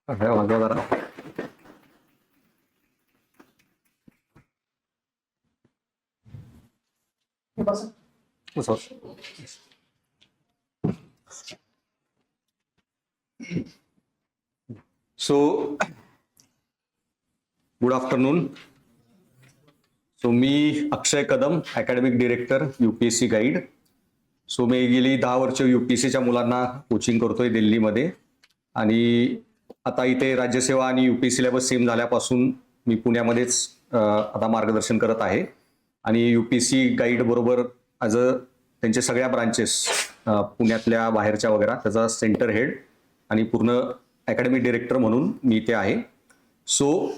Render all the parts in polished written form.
अरे वाजवा जरा. असं. So good afternoon. सो मी Akshay Kadam, academic director UPSC guide. So मी गेली 10 वर्ष UPSCच्या मुलांना कोचिंग करतोय दिल्लीमध्ये. आणि आता इथे राज्यसेवा आणि UPSC सिलेबस सेम झाल्यापासून मी पुण्यामध्येच आता मार्गदर्शन करत आहे. आणि UPSC गाईड बरोबर ॲज अ त्यांचे सगळ्या ब्रांचेस पुण्यातल्या बाहेरच्या वगैरे त्याचा सेंटर हेड आणि पूर्ण अकॅडमिक डिरेक्टर म्हणून मी इथे आहे. सो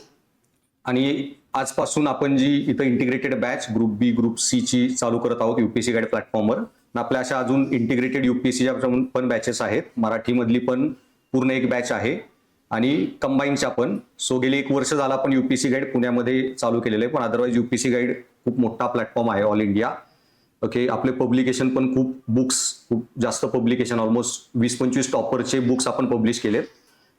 आणि आजपासून आपण जी इथं इंटिग्रेटेड बॅच ग्रुप बी ग्रुप सी ची चालू करत आहोत UPSC गाईड प्लॅटफॉर्मवर. आपल्या अशा अजून इंटिग्रेटेड UPSCच्या पण बॅचेस आहेत. मराठीमधली पण पूर्ण एक बॅच आहे आणि कंबाईनच्या पण. सो गेली 1 वर्ष झाला आपण UPSC गाईड पुण्यामध्ये चालू केलेलं आहे. पण अदरवाईज UPSC गाईड खूप मोठा प्लॅटफॉर्म आहे ऑल इंडिया. ओके, आपले पब्लिकेशन पण खूप जास्त पब्लिकेशन, ऑलमोस्ट 20-25 टॉपरचे बुक्स आपण पब्लिश केलेत.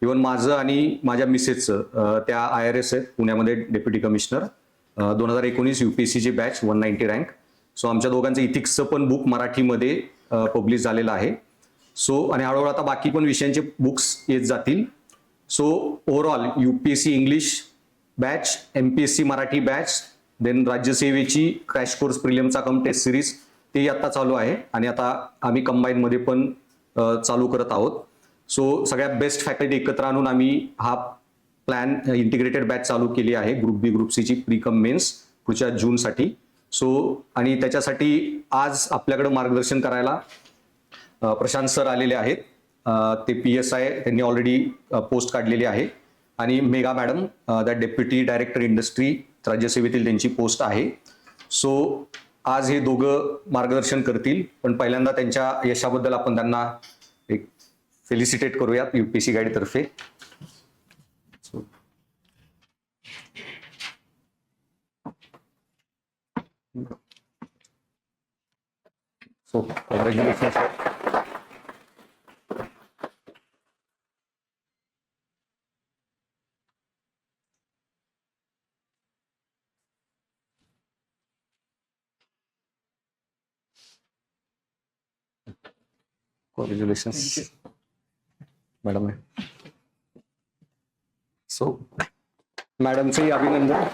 इव्हन माझं आणि माझ्या मिसेसचं त्या IRS आहेत पुण्यामध्ये डेप्युटी कमिशनर 2019 UPSCची बॅच 190 रँक. सो आमच्या दोघांचं इथिक्सचं पण बुक मराठीमध्ये पब्लिश झालेलं आहे. सो आणि हळूहळू आता बाकी पण विषयांचे बुक्स येत जातील. So overall UPSC English batch, MPSC Marathi batch, then राज्यसेवेची क्रॅश कोर्स प्रिलियमचा कम टेस्ट सिरीज ते आता चालू आहे. आणि आता आम्ही कंबाईनमध्ये पण चालू करत आहोत. सो सगळ्या बेस्ट फॅकल्टी एकत्र आणून आम्ही हा प्लॅन इंटिग्रेटेड बॅच चालू केली आहे ग्रुप बी ग्रुप सीची प्री कम मेन्स पुढच्या जूनसाठी. सो आणि त्याच्यासाठी आज आपल्याकडे मार्गदर्शन करायला प्रशांत सर आलेले आहेत. ते PSI त्यांनी ऑलरेडी पोस्ट काढलेली आहे. आणि Megha madam that deputy director industry राज्यसेवेतील त्यांची पोस्ट आहे. सो आज हे दोघं मार्गदर्शन करतील. पण पहिल्यांदा त्यांच्या यशाबद्दल आपण त्यांना एक फेलिसिटेट करूयात UPSC गाईड तर्फे. So congratulation sir. Congratulations madam. So मॅडमचंही अभिनंदन.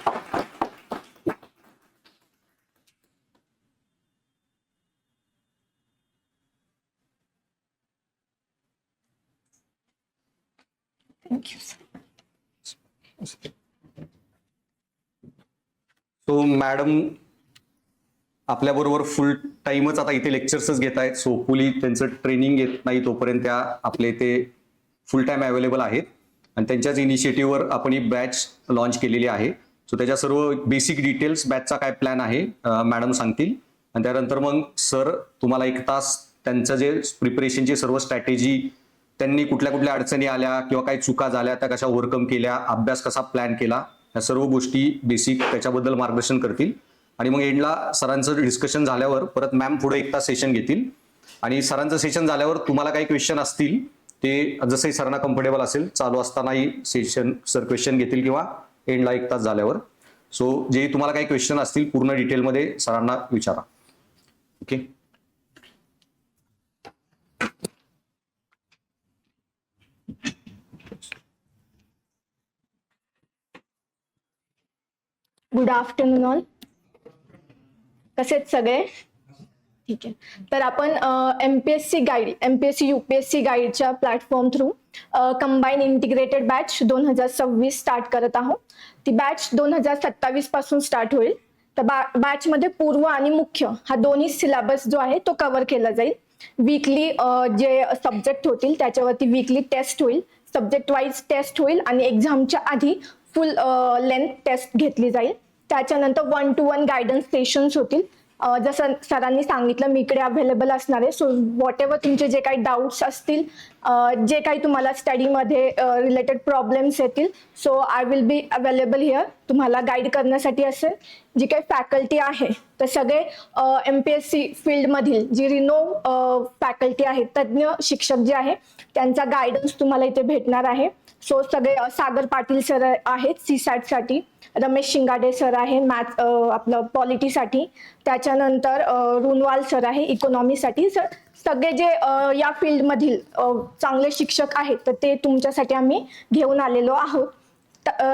सो मॅडम आपल्याबरोबर फुल टाइमच आता इथे लेक्चर्सच घेत आहेत. सो होपफुली त्यांचं ट्रेनिंग येत नाही तोपर्यंत त्या आपल्या इथे फुल टाइम अवेलेबल आहेत. आणि त्यांच्याच इनिशिएटिव्हवर आपण ही बॅच लॉन्च केलेली आहे. सो त्याच्या सर्व बेसिक डिटेल्स बॅचचा काय प्लॅन आहे मॅडम सांगतील. आणि त्यानंतर मग सर तुम्हाला 1 तास त्यांचं जे प्रिपरेशनची सर्व स्ट्रॅटेजी, त्यांनी कुठल्या कुठल्या अडचणी आल्या किंवा काही चुका झाल्या त्या कशा ओव्हरकम केल्या, अभ्यास कसा प्लॅन केला, या सर्व गोष्टी बेसिक त्याच्याबद्दल मार्गदर्शन करतील. आणि मग एंडला सरांचं डिस्कशन झाल्यावर परत मॅम पुढे 1 तास सेशन घेतील. आणि सरांचं सेशन झाल्यावर तुम्हाला काही क्वेश्चन असतील ते जसंही सरांना कम्फर्टेबल असेल चालू असतानाही सेशन सर क्वेश्चन घेतील किंवा एंडला 1 तास झाल्यावर. सो जे तुम्हाला काही क्वेश्चन असतील पूर्ण डिटेलमध्ये सरांना विचारा. ओके. Good afternoon all. कसे आहेत सगळे? ठीक आहे. तर आपण MPSC गाईड, MPSC UPSC गाईडच्या platform through combine integrated batch 2026 start करत आहोत. ती बॅच 2027 पासून स्टार्ट होईल. तर बॅचमध्ये पूर्व आणि मुख्य हा दोन्ही सिलेबस जो आहे तो कव्हर केला जाईल. वीकली जे सब्जेक्ट होतील त्याच्यावरती वीकली टेस्ट होईल, सब्जेक्ट वाईज टेस्ट होईल आणि एक्झामच्या आधी फुल लेंथ टेस्ट घेतली जाईल. त्याच्यानंतर 1 to 1 गायडन्स सेशन्स होतील. जसं सरांनी सांगितलं मी इकडे अवेलेबल असणार आहे. सो व्हॉट एव्हर तुमचे जे काही डाऊट्स असतील, जे काही तुम्हाला स्टडीमध्ये रिलेटेड प्रॉब्लेम्स येतील, so I will be available here तुम्हाला गाईड करण्यासाठी असेल. जी काही फॅकल्टी आहे तर सगळे MPSC फील्डमधील जी रिनो फॅकल्टी आहेत, तज्ज्ञ शिक्षक जे आहे त्यांचा गायडन्स तुम्हाला इथे भेटणार आहे. सो सगळे सागर पाटील सर आहेत CSAT साठी, रमेश शिंगाडे सर आहे मॅथ आपलं पॉलिटीसाठी, त्याच्यानंतर रुनवाल सर आहे इकॉनॉमीसाठी. सगळे जे या फील्डमधील चांगले शिक्षक आहेत तर ते तुमच्यासाठी आम्ही घेऊन आलेलो आहोत.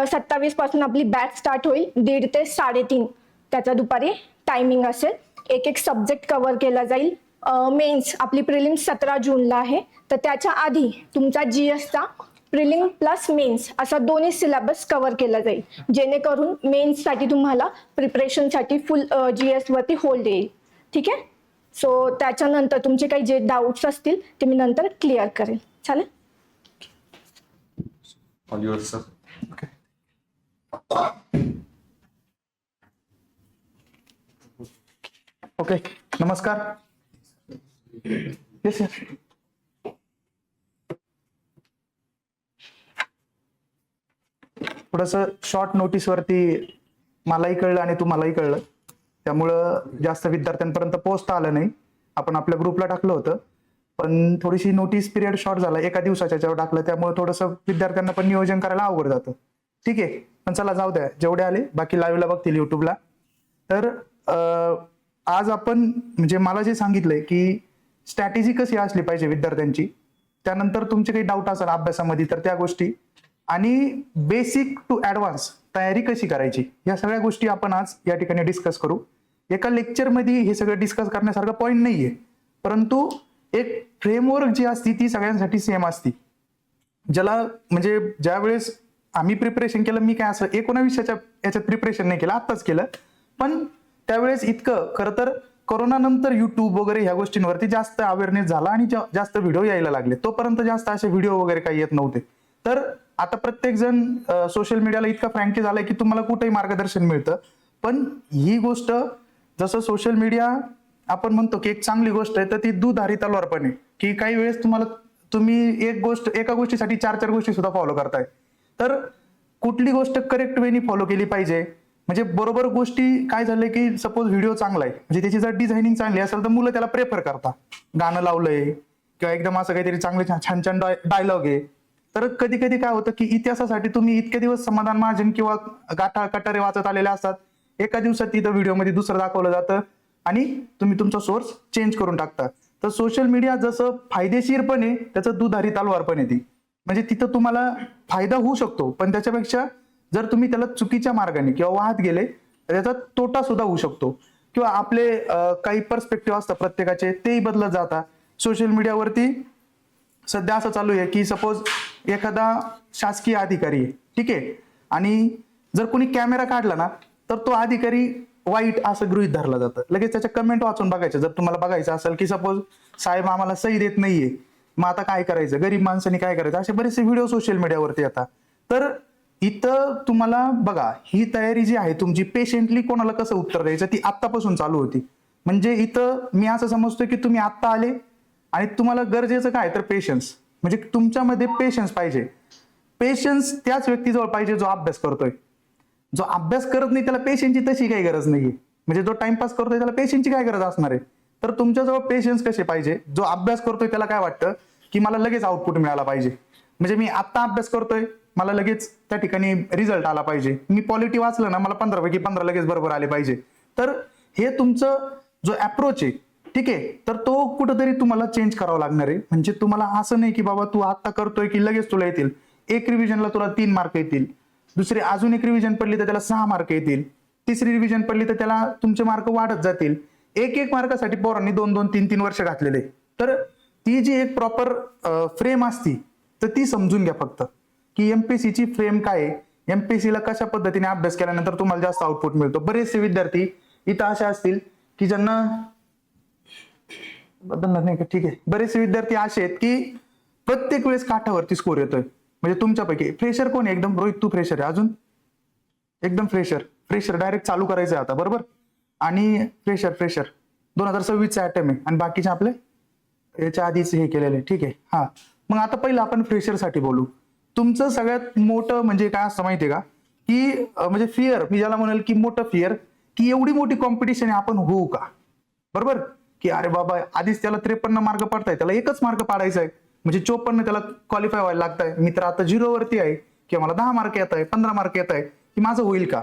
27 पासून आपली बॅच स्टार्ट होईल, 1:30 ते 3:30 त्याचा दुपारी टायमिंग असेल. एक सब्जेक्ट कव्हर केला जाईल. मेन्स आपली प्रिलिम्स 17 जूनला आहे, तर त्याच्या आधी तुमचा GSचा प्रिलिम प्लस मेन्स असा दोन्ही सिलेबस कव्हर केला जाईल, जेणेकरून मेन्ससाठी तुम्हाला प्रिपरेशनसाठी फुल GS वरती होल्ड येईल. ठीक आहे. सो त्याच्यानंतर तुमचे काही जे डाऊट्स असतील ते मी नंतर क्लिअर करेन. चालेल. All your sir. ओके, नमस्कार. Yes sir. थोडंसं शॉर्ट नोटीसवरती मलाही कळलं आणि तुम्हालाही कळलं, त्यामुळं जास्त विद्यार्थ्यांपर्यंत पोहोचता आलं नाही. आपण आपल्या ग्रुपला टाकलं होतं, पण थोडीशी नोटीस पिरियड शॉर्ट झाला, एका दिवसाच्या याच्यावर टाकलं, त्यामुळे थोडंसं विद्यार्थ्यांना पण नियोजन करायला अवघड जातं. ठीक आहे, पण चला जाऊ द्या, जेवढे आले बाकी लाईव्हला बघतील युट्यूबला. तर आज आपण म्हणजे मला जे सांगितलंय की स्ट्रॅटेजी कशी असली पाहिजे विद्यार्थ्यांची, त्यानंतर तुमचे काही डाऊट असेल अभ्यासामध्ये तर त्या गोष्टी, आणि बेसिक टू ऍडव्हान्स तयारी कशी करायची, या सगळ्या गोष्टी आपण आज या ठिकाणी डिस्कस करू. एका लेक्चरमध्ये हे सगळं डिस्कस करण्यासारखं पॉईंट नाहीये, परंतु एक फ्रेमवर्क जी असती ती सगळ्यांसाठी सेम असती. ज्याला म्हणजे ज्या वेळेस आम्ही प्रिपरेशन केलं, मी काय असं 19च्या याच्यात प्रिपरेशन नाही केलं, आत्ताच केलं, पण त्यावेळेस इतकं खरं तर कोरोना नंतर युट्यूब वगैरे ह्या गोष्टींवरती जास्त अवेअरनेस झाला आणि जास्त व्हिडिओ यायला लागले. तोपर्यंत जास्त असे व्हिडिओ वगैरे काही येत नव्हते. तर आता प्रत्येक जण सोशल मीडियाला इतका फ्रँकली झालाय की तुम्हाला कुठेही मार्गदर्शन मिळतं. पण ही गोष्ट जसं सोशल मीडिया आपण म्हणतो की एक चांगली गोष्ट आहे, तर ती दुधारी तलवार पण आहे की काही वेळेस तुम्ही एका गोष्टीसाठी 4 गोष्टी सुद्धा फॉलो करताय. तर कुठली गोष्ट करेक्ट वेनी फॉलो केली पाहिजे, म्हणजे बरोबर गोष्टी काय झालंय की सपोज व्हिडिओ चांगला आहे, म्हणजे त्याची जर डिझायनिंग चांगली असेल तर मुलं त्याला प्रेफर करतात. गाणं लावलंय किंवा एकदम असं काहीतरी चांगले छान छान डायलॉग आहे. तर कधी कधी काय होतं की इतिहासासाठी तुम्ही इतके दिवस समाधान महाजन किंवा गाथा कटारे वाचत आलेले असतात, एका दिवसात तिथं व्हिडिओमध्ये दुसरं दाखवलं जातं आणि तुम्ही तुमचा सोर्स चेंज करून टाकता. तर सोशल मीडिया जसं फायदेशीर पण आहे, त्याचं दुधारी तलवार पण आहे ती. म्हणजे तिथं तुम्हाला फायदा होऊ शकतो, पण त्याच्यापेक्षा जर तुम्ही त्याला चुकीच्या मार्गाने किंवा वाहत गेले तर त्याचा तोटा सुद्धा होऊ शकतो. किंवा आपले काही पर्स्पेक्टिव्ह असतात प्रत्येकाचे, तेही बदलत जातात. सोशल मीडियावरती सध्या असं चालू आहे की सपोज एखादा शासकीय अधिकारी आहे, ठीक आहे, आणि जर कोणी कॅमेरा काढला ना तर तो अधिकारी वाईट असं गृहीत धरला जातं. लगेच त्याच्या कमेंट वाचून बघायचं. जर तुम्हाला बघायचं असेल की सपोज साहेब आम्हाला सही देत नाहीये, मग आता काय करायचं, गरीब माणसांनी काय करायचं, असे बरेचसे व्हिडिओ सोशल मीडियावरती येतात. तर इथं तुम्हाला बघा, ही तयारी जी आहे तुमची, पेशंटली कोणाला कसं उत्तर द्यायचं ती आत्तापासून चालू होती. म्हणजे इथं मी असं समजतोय की तुम्ही आत्ता आले आणि तुम्हाला गरजेचं काय तर पेशन्स, म्हणजे तुमच्यामध्ये पेशन्स पाहिजे. पेशन्स त्याच व्यक्तीजवळ पाहिजे जो अभ्यास करतोय. जो अभ्यास करत नाही त्याला पेशन्सची तशी काही गरज नाही. म्हणजे जो टाइमपास करतोय त्याला पेशन्सची काय गरज असणार आहे. तर तुमच्याजवळ पेशन्स कसे पाहिजे, जो अभ्यास करतोय त्याला काय वाटतं की मला लगेच आउटपुट मिळाला पाहिजे, म्हणजे मी आत्ता अभ्यास करतोय मला लगेच त्या ठिकाणी रिझल्ट आला पाहिजे. मी पॉलिटी वाचलं ना, मला 15 पैकी 15 लगेच बरोबर आले पाहिजे. तर हे तुमचं जो अप्रोच आहे, ठीक आहे, तर तो कुठंतरी तुम्हाला चेंज करावा लागणार आहे. म्हणजे तुम्हाला असं नाही की बाबा तू आत्ता करतोय की लगेच तुला येतील. एक रिव्हिजनला तुला 3 मार्क येतील, दुसरी अजून एक रिव्हिजन पडली तर त्याला 6 मार्क येतील, तिसरी रिव्हिजन पडली तर त्याला तुमचे मार्क वाढत जातील. एक मार्कासाठी पोरांनी 2-2, 3-3 वर्ष घातलेले. तर ती जी एक प्रॉपर फ्रेम असती तर ती समजून घ्या फक्त, की एमपीएससीची फ्रेम काय आहे, एमपीएससीला कशा पद्धतीने अभ्यास केल्यानंतर तुम्हाला जास्त आउटपुट मिळतो. बरेचसे विद्यार्थी इथं असे असतील की ज्यांना बदलणार नाही का, ठीक आहे, बरेचसे विद्यार्थी असे आहेत की प्रत्येक वेळेस काठावरती स्कोर येतोय. म्हणजे तुमच्यापैकी फ्रेशर कोण आहे, एकदम रोहित तू फ्रेशर आहे, अजून एकदम फ्रेशर डायरेक्ट चालू करायचं आहे आता, बरोबर. आणि फ्रेशर 2026चा अटेम्प्ट आहे आणि बाकीचे आपले याच्या आधीच हे केलेले, ठीक आहे. हा, मग आता पहिलं आपण फ्रेशरसाठी बोलू. तुमचं सगळ्यात मोठं म्हणजे काय असतं माहितीये का, की म्हणजे फिअर, मी ज्याला म्हणेल की मोठं फिअर, की एवढी मोठी कॉम्पिटिशन आहे आपण होऊ का, बरोबर. की अरे बाबा आधीच त्याला 53 मार्क पडताय, त्याला 1च मार्क पाडायचा आहे, म्हणजे 54 त्याला क्वालिफाय व्हायला लागतंय, मी तर आता 0 वरती आहे, किंवा मला 10 मार्क येत आहे, 15 मार्क येत आहे, की माझं होईल का?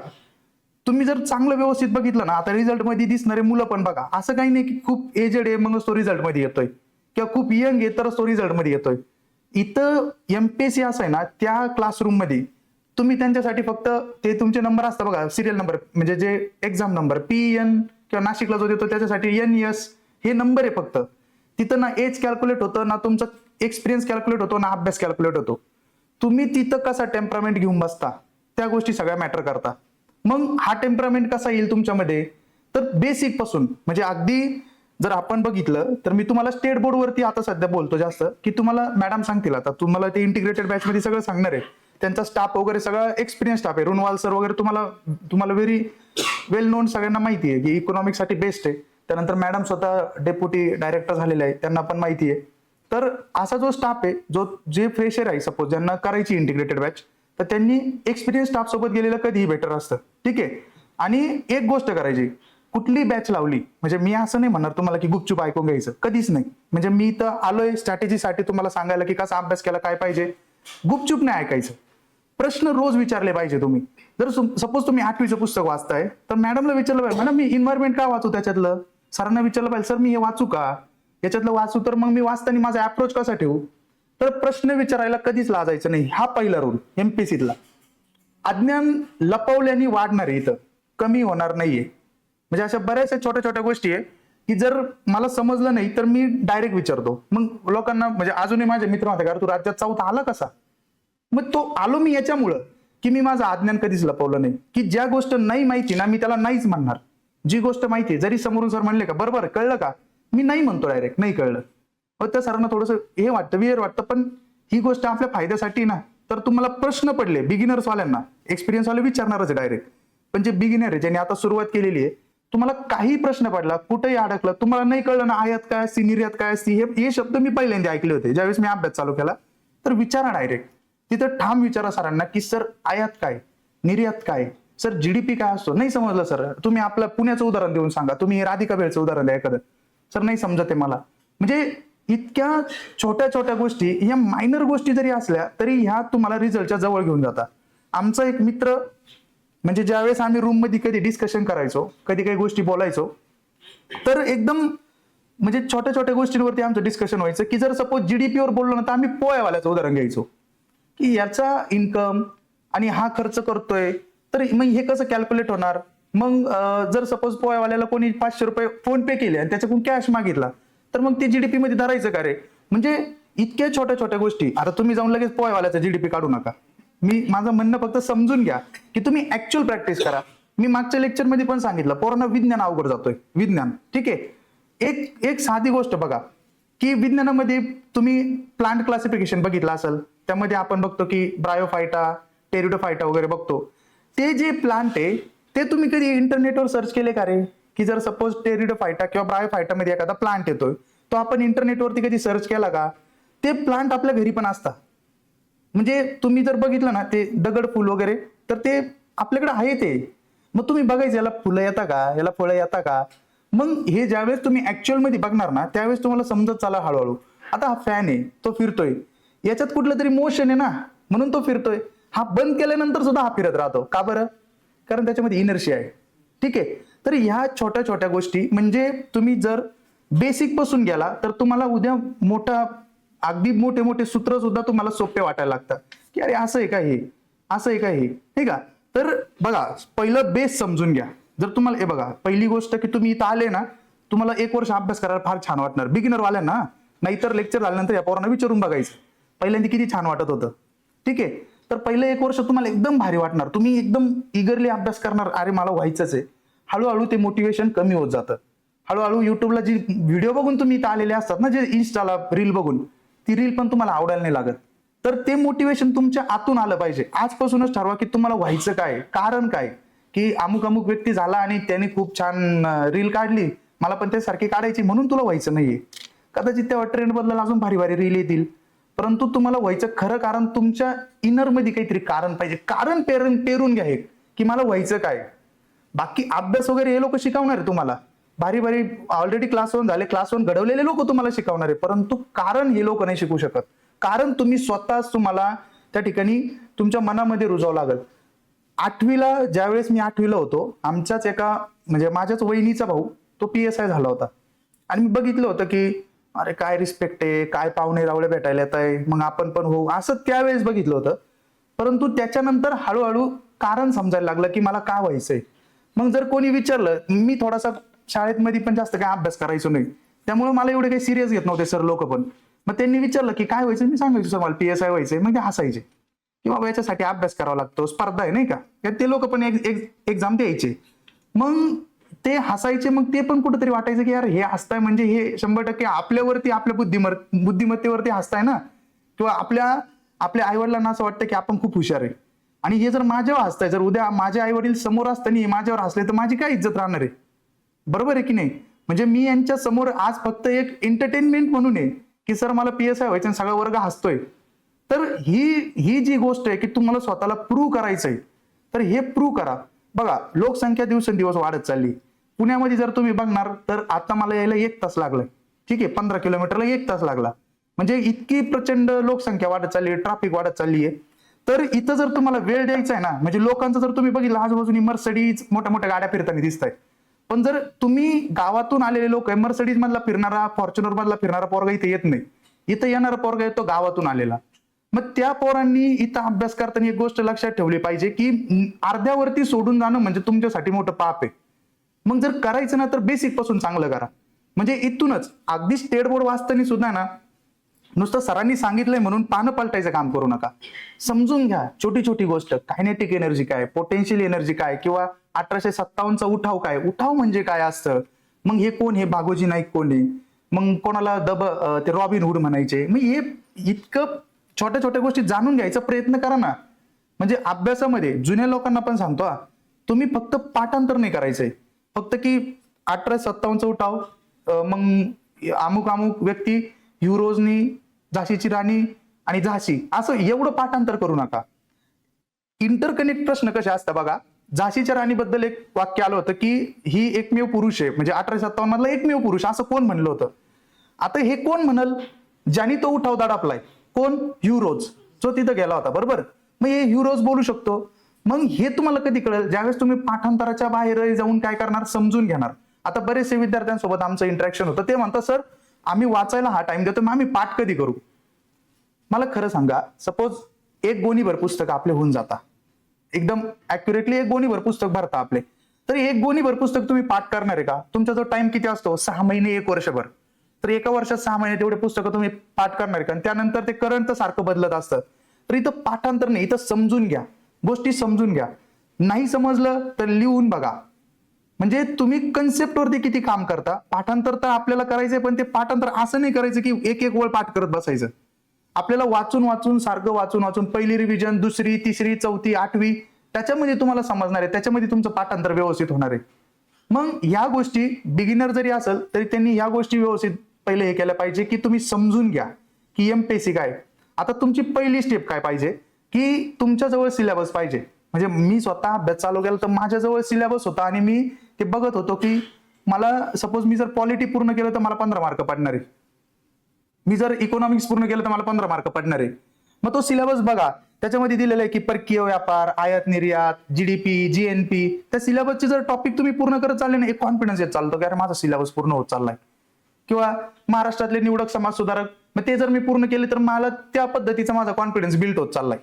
तुम्ही जर चांगलं व्यवस्थित बघितलं ना, आता रिझल्ट मध्ये दिसणारे मुलं पण बघा, असं काही नाही की खूप एजेड आहे मग तो रिझल्ट मध्ये येतोय, किंवा खूप यंग आहे तरच तो रिझल्ट मध्ये येतोय. इथं एमपीएससी असं आहे ना, त्या क्लासरूम मध्ये तुम्ही त्यांच्यासाठी फक्त ते तुमचे नंबर असतात बघा, सिरियल नंबर म्हणजे जे एक्झाम नंबर PN किंवा नाशिकला जो देतो त्याच्यासाठी NS हे नंबर आहे फक्त. तिथं ना एज कॅल्क्युलेट होतं, ना तुमचा एक्सपिरियन्स कॅल्क्युलेट होतो, ना अभ्यास कॅल्क्युलेट होतो. तुम्ही तिथं कसा टेम्परामेंट घेऊन बसता त्या गोष्टी सगळ्या मॅटर करतात. मग हा टेम्परामेंट कसा येईल तुमच्यामध्ये, तर बेसिक पासून म्हणजे अगदी जर आपण बघितलं तर मी तुम्हाला स्टेट बोर्ड वरती आता सध्या बोलतो जास्त, की तुम्हाला मॅडम सांगतील आता तुम्हाला ते इंटिग्रेटेड बॅच मध्ये सगळं सांगणार आहे. त्यांचा स्टाफ वगैरे सगळा एक्सपिरियन्स स्टाफ आहे. रुनवाल सर वगैरे तुम्हाला व्हेरी वेल नोन सगळ्यांना माहिती आहे की इकॉनॉमिक साठी बेस्ट आहे. त्यानंतर मॅडम स्वतः डेप्युटी डायरेक्टर झालेले आहे, त्यांना पण माहिती आहे. तर असा जो स्टाफ आहे, जे फ्रेशर आहे सपोज ज्यांना करायची इंटिग्रेटेड बॅच, तर त्यांनी एक्सपिरियन्स स्टाफ सोबत गेलेलं कधीही बेटर असतं. ठीक आहे. आणि एक गोष्ट करायची, कुठली बॅच लावली म्हणजे मी असं नाही म्हणणार तुम्हाला की गुपचूप ऐकून घ्यायचं, कधीच नाही. म्हणजे मी तर आलोय स्ट्रॅटेजीसाठी तुम्हाला सांगायला की कसा अभ्यास केला काय पाहिजे. गुपचूप नाही ऐकायचं, प्रश्न रोज विचारले पाहिजे तुम्ही. जर सपोज तुम्ही 8वीचं पुस्तक वाचताय तर मॅडमला विचारलं पाहिजे, मॅडम मी इन्व्हायरमेंट का वाचू त्याच्यातलं. सरांना विचारलं पाहिजे, सर मी हे वाचू का, याच्यातलं वाचू तर मग मी वाचताना माझा अप्रोच कसा ठेवू. तर प्रश्न विचारायला कधीच लाजायचं नाही, हा पहिला रूल एमपीएससीतला. अज्ञान लपवल्याने वाढणार आहे, इथं कमी होणार नाहीये. म्हणजे अशा बऱ्याचशा छोट्या छोट्या गोष्टी आहे की जर मला समजलं नाही तर मी डायरेक्ट विचारतो. मग लोकांना म्हणजे अजूनही माझे मित्र म्हणतात का तू राज्यात 4था आला कसा. मग तो आलो मी याच्यामुळं की मी माझं अज्ञान कधीच लपवलं नाही, की ज्या गोष्ट नाही माहिती ना मी त्याला नाहीच म्हणणार. जी गोष्ट माहिती आहे जरी समोरून सर म्हणले का बरोबर कळलं का, मी नाही म्हणतो डायरेक्ट नाही कळलं. मग त्या सरांना थोडंसं हे वाटतं वियर वाटतं, पण ही गोष्ट आपल्या फायद्यासाठी ना. तर तुम्हाला प्रश्न पडले बिगिनर्स वाल्यांना, एक्सपिरियन्स वाले विचारणारच डायरेक्ट, पण जे बिगिनर आहे ज्यांनी आता सुरुवात केलेली आहे, तुम्हाला काही प्रश्न पडला कुठेही अडकलं तुम्हाला नाही कळलं ना, आयात काय असती निर्यात काय असती, हे शब्द मी पहिल्यांदा ऐकले होते ज्यावेळेस मी अभ्यास चालू केला. तर विचारा डायरेक्ट तिथं ठाम विचारा सरांना की सर आयात काय, निर्यात काय, सर जीडीपी काय असतो. नाही समजलं सर तुम्ही आपलं पुण्याचं उदाहरण देऊन सांगा, तुम्ही राधिका बेळचं उदाहरण द्या एखादं, सर नाही समजत आहे मला. म्हणजे इतक्या छोट्या छोट्या गोष्टी, ह्या मायनर गोष्टी जरी असल्या तरी ह्या तुम्हाला रिझल्टच्या जवळ घेऊन जातात. आमचा एक मित्र म्हणजे ज्यावेळेस आम्ही रूम मध्ये कधी डिस्कशन करायचो, कधी काही गोष्टी बोलायचो, तर एकदम म्हणजे छोट्या छोट्या गोष्टींवरती आमचं डिस्कशन व्हायचं की जर सपोज जीडीपीवर बोललो ना तर आम्ही पोळ्यावाल्याचं उदाहरण घ्यायचो की याचा इन्कम आणि हा खर्च करतोय तर मग हे कसं कॅल्क्युलेट होणार. मग जर सपोज पोळ्यावाल्याला कोणी 500 रुपये फोन पे केले आणि त्याच्याकडून कॅश मागितला तर मग ते जीडीपी मध्ये धरायचं का रे. म्हणजे इतक्या छोट्या छोट्या गोष्टी. आता तुम्ही जाऊन लगेच पोळ्यावाल्याचा जीडीपी काढू नका. माझं म्हणणं फक्त समजून घ्या की तुम्ही ऍक्च्युअल प्रॅक्टिस करा. मी मागच्या लेक्चर मध्ये पण सांगितलं पोरांना विज्ञान अवघड जातोय, विज्ञान. ठीक आहे. एक साधी गोष्ट बघा की विज्ञानामध्ये तुम्ही प्लांट क्लासिफिकेशन बघितलं असेल, त्यामध्ये आपण बघतो की ब्रायोफायटा, टेरिडोफायटा वगैरे बघतो. ते जे प्लांट आहे ते तुम्ही कधी इंटरनेटवर सर्च केले का रे, की जर सपोज टेरिडोफायटा किंवा ब्रायोफायटा मध्ये एखादा प्लांट येतोय तो आपण इंटरनेटवरती कधी सर्च केला का. ते प्लांट आपल्या घरी पण असतात. म्हणजे तुम्ही जर बघितलं ना ते दगड फुल वगैरे तर ते आपल्याकडे आहे ते. मग तुम्ही बघायचं याला फुलं येतात का, याला फळं येतात का. मग हे ज्यावेळेस तुम्ही ऍक्च्युअल मध्ये बघणार ना त्यावेळेस तुम्हाला समजत चाला हळूहळू. आता हा फॅन आहे तो फिरतोय, याच्यात कुठलं तरी मोशन आहे ना म्हणून तो फिरतोय. हा बंद केल्यानंतर सुद्धा हा फिरत राहतो का बरं, कारण त्याच्यामध्ये इनर्शिया आहे. ठीक आहे. तर ह्या छोट्या छोट्या गोष्टी म्हणजे तुम्ही जर बेसिक पासून गेला तर तुम्हाला उद्या अगदी मोठे मोठे सूत्र सुद्धा तुम्हाला सोपे वाटायला लागतात की अरे असं आहे का हे, असं आहे का हे. ठीक आहे. तर बघा पहिलं बेस समजून घ्या. जर तुम्हाला हे बघा पहिली गोष्ट की तुम्ही इथं आले ना तुम्हाला 1 वर्ष अभ्यास करायला फार छान वाटणार बिगिनर वाल्यांना. नाहीतर लेक्चर झाल्यानंतर या पोरांना विचारून बघायचं पहिल्यांदा किती छान वाटत होतं. ठीक आहे. तर पहिलं 1 वर्ष तुम्हाला एकदम भारी वाटणार, तुम्ही एकदम इगरली अभ्यास करणार, अरे मला व्हायचंच आहे. हळूहळू ते मोटिवेशन कमी होत जातं. हळूहळू युट्यूबला जी व्हिडिओ बघून तुम्ही इथं आलेले असतात ना, जे इन्स्टाला रील बघून, ती रील पण तुम्हाला आवडायला नाही लागत. तर ते मोटिवेशन तुमच्या आतून आलं पाहिजे. आजपासूनच ठरवा की तुम्हाला व्हायचं काय, कारण काय, की अमुक अमुक व्यक्ती झाला आणि त्याने खूप छान रील काढली, मला पण त्यासारखी काढायची म्हणून तुला व्हायचं नाहीये. कदाचित तेव्हा ट्रेंड बदलायला अजून भारी भारी रील येतील, परंतु तुम्हाला व्हायचं खरं कारण तुमच्या इनर मध्ये काहीतरी कारण पाहिजे. कारण पेरून घ्या हे की मला व्हायचं काय. बाकी अभ्यास वगैरे हे लोक शिकवणार आहे तुम्हाला भारी भारी ऑलरेडी क्लास 1 झाले, क्लास 1 घडवलेले लोक तुम्हाला शिकवणार आहे, परंतु कारण हे लोक नाही शिकू शकत. कारण तुम्ही स्वतःच तुम्हाला त्या ठिकाणी तुमच्या मनामध्ये रुजावं लागेल. 8वीला ज्यावेळेस मी 8वीला होतो, आमच्याच एका म्हणजे माझ्याच वहिनीचा भाऊ तो PSI झाला होता आणि मी बघितलं होतं की अरे काय रिस्पेक्ट आहे, काय पाहुणे रावळे भेटायला येत आहे, मग आपण पण होऊ, असं त्यावेळेस बघितलं होतं. परंतु त्याच्यानंतर हळूहळू कारण समजायला लागलं की मला काय व्हायचंय. मग जर कोणी विचारलं, मी थोडासा शाळेमध्ये पण जास्त काय अभ्यास करायचो नाही, त्यामुळे मला एवढे काही सिरियस घेत नव्हते सर लोक पण. मग त्यांनी विचारलं की काय व्हायचं, मी सांगायचो सर मला PSI व्हायचंय. मग ते हसायचे की बाबा याच्यासाठी अभ्यास करावा लागतो, स्पर्धा आहे नाही का, ते लोक पण एक्झाम द्यायचे. मग ते हसायचे, मग ते पण कुठेतरी वाटायचं की यार हे हसताय म्हणजे हे 100% आपल्यावरती, आपल्या बुद्धिमत्तेवरती हसताय ना, किंवा आपल्या आईवडिलांना असं वाटतं की आपण खूप हुशार आहे. आणि हे जर माझ्यावर हसताय, जर उद्या माझे आई वडील समोर असताना माझ्यावर हसले तर माझी काय इज्जत राहणार आहे. बरोबर आहे की नाही. म्हणजे मी यांच्या समोर आज फक्त एक एंटरटेनमेंट म्हणून आहे की सर मला PSI व्हायचं आणि सगळा वर्ग हसतोय. तर ही जी गोष्ट आहे की तुम्हाला स्वतःला प्रूव्ह करायचंय, तर हे प्रूव्ह करा. बघा लोकसंख्या दिवसेंदिवस वाढत चालली. पुण्यामध्ये जर तुम्ही बघणार तर आता मला यायला 1 तास लागलाय, ठीक आहे, 15 किलोमीटरला 1 तास लागला. म्हणजे इतकी प्रचंड लोकसंख्या वाढत चालली आहे, ट्रॅफिक वाढत चालली आहे. तर इथं जर तुम्हाला वेळ द्यायचा आहे ना, म्हणजे लोकांचं जर तुम्ही बघितलं आजूबाजूनी मर्सडीज मोठ्या मोठ्या गाड्या फिरताना दिसत आहेत, पण जर तुम्ही गावातून आलेले लोक आहे, मर्सडीज मधला फिरणारा, फॉर्च्युनर मधला फिरणारा पोरगा इथे येत नाही. इथं येणारा पोरगा येतो गावातून आलेला. मग त्या पोरांनी इथं अभ्यास करताना एक गोष्ट लक्षात ठेवली पाहिजे की अर्ध्यावरती सोडून जाणं म्हणजे तुमच्यासाठी मोठं पाप आहे. मग जर करायचं ना तर बेसिक पासून चांगलं करा. म्हणजे इथूनच अगदी स्टेट बोर्ड वाचताना सुद्धा ना, नुसतं सरांनी सांगितलंय म्हणून पानं पलटायचं काम करू नका. समजून घ्या छोटी छोटी गोष्ट, कायनेटिक एनर्जी काय, पोटेन्शियल एनर्जी काय, किंवा 1857चा उठाव काय, उठाव म्हणजे काय असतं, मग हे कोण, हे भागोजी नाईक कोण आहे, मग कोणाला ते रॉबिन हुड म्हणायचे. मग हे इतकं छोट्या छोट्या गोष्टी जाणून घ्यायचा प्रयत्न करा ना. म्हणजे अभ्यासामध्ये जुन्या लोकांना पण सांगतो, तुम्ही फक्त पाठांतर नाही करायचंय, फक्त की 1857चा उठाव, मग अमुक अमुक व्यक्ती, युरोजनी, झाशीची राणी आणि झाशी, असं एवढं पाठांतर करू नका. इंटरकनेक्ट प्रश्न कसे असतात बघा. झाशीच्या राणीबद्दल एक वाक्य आलं होतं की ही एकमेव पुरुष आहे, म्हणजे 1857 मधला एकमेव पुरुष, असं कोण म्हणलं होतं. आता हे कोण म्हणल, ज्यांनी तो उठाव दडपलाय, कोण, ह्युरोज, जो तिथं गेला होता. बरोबर. मग हे ह्युरोज बोलू शकतो. मग हे तुम्हाला कधी कळेल, ज्यावेळेस तुम्ही पाठांतराच्या बाहेर जाऊन काय करणार, समजून घेणार. आता बरेचसे विद्यार्थ्यांसोबत आमचं इंटरॅक्शन होतं, ते म्हणतात सर आम्ही वाचायला हा टाइम देतो, मग आम्ही पाठ कधी करू. मला खरं सांगा, सपोज 1 गोणीभर पुस्तक आपले होऊन जाता, एकदम ऍक्युरेटली 1 गोणीभर पुस्तक भरता आपले, तर 1 गोणीभर पुस्तक तुम्ही पाठ करणार आहे का. तुमचा जो टाइम किती असतो, 6 महिने 1 वर्षभर, तर एका वर्षात 6 महिने तेवढे पुस्तकं तुम्ही पाठ करणार आहे का. त्यानंतर ते करंट सारखं बदलत असतं. तर इथं पाठांतर नाही, इथं समजून घ्या, गोष्टी समजून घ्या. नाही समजलं तर लिहून बघा. म्हणजे तुम्ही कन्सेप्टवरती किती काम करता. पाठांतर तर आपल्याला करायचंय, पण ते पाठांतर असं नाही करायचं की एक वळ पाठ करत बसायचं. आपल्याला वाचून वाचून, सारखं वाचून वाचून, पहिली रिव्हिजन, दुसरी, तिसरी, चौथी, 8वी, त्याच्यामध्ये तुम्हाला समजणार आहे, त्याच्यामध्ये तुमचं पाठांतर व्यवस्थित होणार आहे. मग ह्या गोष्टी बिगिनर जरी असेल तरी त्यांनी ह्या गोष्टी व्यवस्थित पहिले हे केल्या पाहिजे की तुम्ही समजून घ्या की MPSC काय. आता तुमची पहिली स्टेप काय पाहिजे की तुमच्याजवळ सिलेबस पाहिजे. म्हणजे मी स्वतः अभ्यास चालू केला तर माझ्याजवळ सिलेबस होता आणि मी ते बघत होतो की मला सपोज मी जर पॉलिटी पूर्ण केलं तर मला 15 मार्क पडणार आहे, मी जर इकॉनॉमिक्स पूर्ण केलं तर मला 15 मार्क पडणार आहे. मग तो सिलेबस बघा, त्याच्यामध्ये दिलेलं आहे की परकीय व्यापार, आयात निर्यात, GDP, GNP, त्या सिलेबसचे जर टॉपिक तुम्ही पूर्ण करत चालले ना, एक कॉन्फिडन्स येत चालतो की अरे माझा सिलेबस पूर्ण होत चाललाय. किंवा महाराष्ट्रातले निवडक समाज सुधारक, मग ते जर मी पूर्ण केले तर मला त्या पद्धतीचा माझा कॉन्फिडन्स बिल्ड होत चाललाय.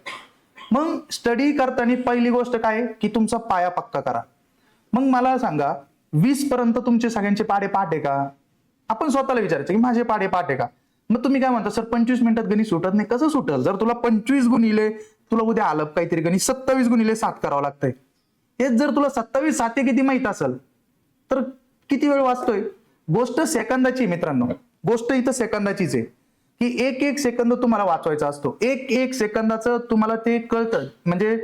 मग स्टडी करताना पहिली गोष्ट काय की तुमचा पाया पक्का करा. मग मला सांगा, 20 पर्यंत तुमचे सगळ्यांचे पाढे पाठ आहे का. आपण स्वतःला विचारायचं की माझे पाढे पाठ आहे का. मग तुम्ही काय म्हणता, सर 25 मिनिटात गणित सुटत नाही. कसं सुटल, जर तुला 25 गुणिले, तुला उद्या आलं काहीतरी गणित 27 गुणिले 7 करावं लागतंय. हेच जर तुला 27 7 किती माहित असेल तर किती वेळ वाचतोय. गोष्ट सेकंदाची मित्रांनो, गोष्ट इथं सेकंदाचीच आहे की एक सेकंद तुम्हाला वाचवायचा असतो. एक सेकंदाचं तुम्हाला ते कळतं. म्हणजे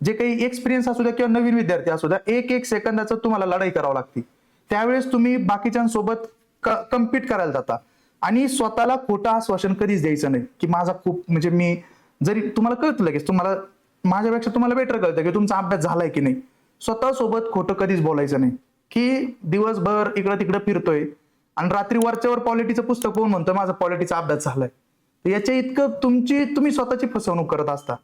जे काही एक्सपिरियन्स असू द्या किंवा नवीन विद्यार्थी असू द्या, एक सेकंदाचं तुम्हाला लढाई करावं लागते. त्यावेळेस तुम्ही बाकीच्यांसोबत कम्पीट करायला जाता आणि स्वतःला खोटं आश्वासन कधीच द्यायचं नाही की माझा खूप, म्हणजे मी, जरी तुम्हाला कळतं लगेच, तुम्हाला माझ्यापेक्षा तुम्हाला बेटर कळतं की तुमचा अभ्यास झालाय की नाही, स्वतःसोबत खोटं कधीच बोलायचं नाही. की दिवसभर इकडं तिकडं फिरतोय आणि रात्री वरच्यावर पॉलिटीचं पुस्तक कोण म्हणतं माझा पॉलिटीचा अभ्यास झालाय, तर याच्या इतकं तुम्ही स्वतःची फसवणूक करत असता.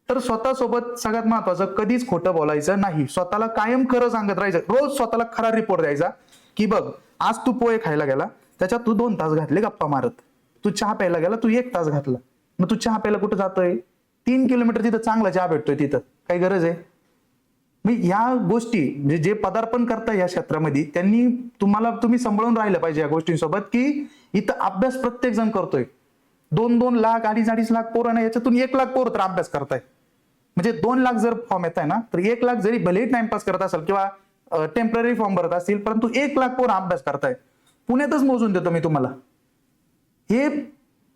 तर स्वतःसोबत सगळ्यात महत्वाचं कधीच खोटं बोलायचं नाही, स्वतःला कायम खरं सांगत राहायचं. रोज स्वतःला खरा रिपोर्ट द्यायचा की बघ आज तू पोहे खायला गेला, त्याच्यात तू 2 तास घातले गप्पा मारत. तू चहा प्यायला गेला, तू 1 तास घातला. मग तू चहा प्यायला कुठं जातोय? 3 किलोमीटर तिथं चांगला चहा भेटतोय, तिथं काही गरज आहे? मग ह्या गोष्टी म्हणजे जे पदार्पण करताय या क्षेत्रामध्ये त्यांनी तुम्ही सांभाळून राहिलं पाहिजे या गोष्टींसोबत, की इथं अभ्यास प्रत्येक जण करतोय. 2-2 लाख 2.5 लाख पोरं नाही, याच्यातून 1 लाख पोरं तर अभ्यास करताय. म्हणजे 2 लाख जर फॉर्म येत आहे ना, तर 1 लाख जरी भलेही टाइमपास करत असेल किंवा टेम्पररी फॉर्म भरत असतील, परंतु 1 लाख पोरं अभ्यास करताय. पुण्यातच मोजून देतो मी तुम्हाला हे.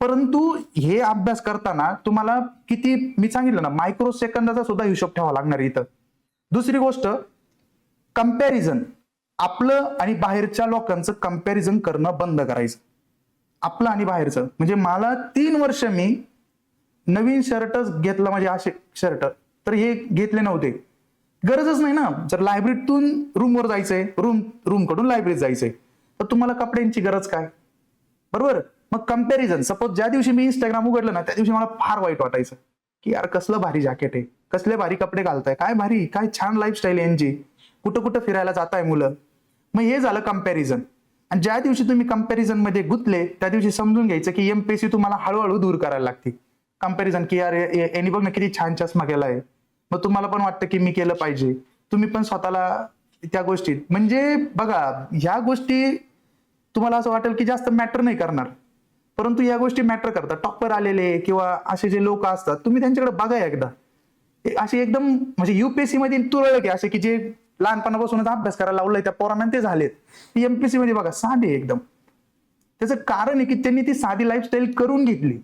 परंतु हे अभ्यास करताना तुम्हाला किती, मी सांगितलं ना, मायक्रो सेकंदाचा सुद्धा हिशोब ठेवावा लागणार इथं. दुसरी गोष्ट, कंपॅरिझन. आपलं आणि बाहेरच्या लोकांचं कंपॅरिझन करणं बंद करायचं. आपलं आणि बाहेरचं म्हणजे मला 3 वर्ष मी नवीन शर्टच घेतला, म्हणजे असे शर्ट तर हे घेतले नव्हते, गरजच नाही ना. जर लायब्ररीतून रूमवर जायचंय, रूम कडून लायब्ररीत जायचंय, तर तुम्हाला कपड्यांची गरज काय? बरोबर. मग कंपॅरिझन, सपोज ज्या दिवशी मी इंस्टाग्राम उघडलं ना, त्या दिवशी मला फार वाईट वाटायचं की यार कसलं भारी जॅकेट आहे, कसले भारी कपडे घालताय, काय भारी, काय छान लाईफस्टाईल यांची, कुठं कुठं फिरायला जाताय मुलं. मग हे झालं कंपॅरिझन. आणि ज्या दिवशी तुम्ही कंपॅरिझन मध्ये गुंतले त्या दिवशी समजून घ्यायचं की एमपीएससी तुम्हाला हळूहळू दूर करायला लागते. कंपॅरिझन की यार यांनी बघ ना किती छान चष्मा केलाय, मग तुम्हाला पण वाटतं की मी केलं पाहिजे, तुम्ही पण स्वतःला त्या गोष्टीत, म्हणजे बघा ह्या गोष्टी तुम्हाला असं वाटेल की जास्त मॅटर नाही करणार, परंतु या गोष्टी मॅटर करतात. टॉपर आलेले किंवा असे जे लोक असतात, तुम्ही त्यांच्याकडे बघा एकदा. असे एकदम म्हणजे युपीएससी मध्ये तुरळक आहे असे की जे लहानपणापासूनच अभ्यास करायला लावलाय त्या पोरांना ते झालेत. एमपीएससी मध्ये बघा साधे एकदम. त्याचं कारण आहे की त्यांनी ती साधी लाईफस्टाईल करून घेतली,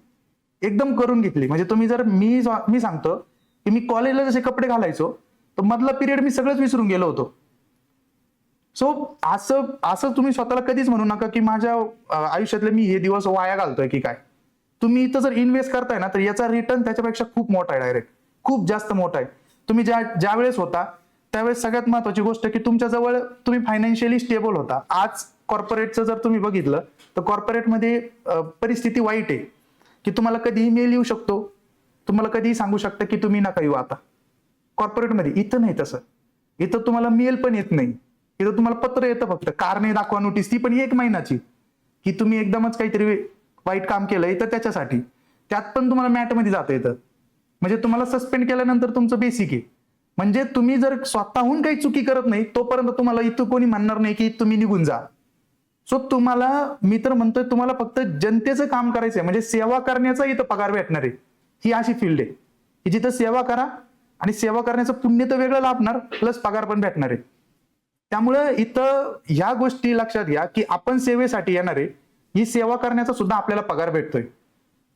एकदम करून घेतली. म्हणजे तुम्ही जर मी सांगतो की मी कॉलेजला जसे कपडे घालायचो, तर मधला पिरियड मी सगळंच विसरून गेलो होतो. सो असं तुम्ही स्वतःला कधीच म्हणू नका की माझ्या आयुष्यातले मी हे दिवस वाया घालतोय की काय. तुम्ही इथं जर इन्व्हेस्ट करताय ना, तर याचा रिटर्न त्याच्यापेक्षा खूप मोठा आहे, डायरेक्ट खूप जास्त मोठा आहे. तुम्ही ज्या वेळेस होता त्यावेळेस सगळ्यात महत्वाची गोष्ट की तुमच्या जवळ तुम्ही फायनान्शियली स्टेबल होता. आज कॉर्पोरेटचं जर तुम्ही बघितलं तर कॉर्पोरेटमध्ये परिस्थिती वाईट आहे की तुम्हाला कधीही मेल येऊ शकतो, तुम्हाला कधीही सांगू शकतं की तुम्ही नका येऊ आता कॉर्पोरेटमध्ये. इथं नाही तसं. इथं तुम्हाला मेल पण येत नाही, इथं तुम्हाला पत्र येतं फक्त, कारणे दाखवा नोटीस, ती पण 1 महिन्याची, की तुम्ही एकदमच काहीतरी वाईट काम केलंय तर त्याच्यासाठी. त्यात पण तुम्हाला मॅटमध्ये जाता येतं. म्हणजे तुम्हाला सस्पेंड केल्यानंतर तुमचं बेसिक आहे. म्हणजे तुम्ही जर स्वतःहून काही चुकी करत नाही तोपर्यंत तुम्हाला इथं कोणी म्हणणार नाही की तुम्ही निघून जा. सो तुम्हाला, मी तर म्हणतोय तुम्हाला फक्त जनतेचं काम करायचंय, म्हणजे सेवा करण्याचा इथं पगार भेटणार आहे. ही अशी फील्ड आहे की जिथं सेवा करा आणि सेवा करण्याचं पुण्य तर वेगळं लाभणार, प्लस पगार पण भेटणार आहे. त्यामुळं इथं ह्या गोष्टी लक्षात घ्या की आपण सेवेसाठी येणार आहे, ही सेवा करण्याचा सुद्धा आपल्याला पगार भेटतोय.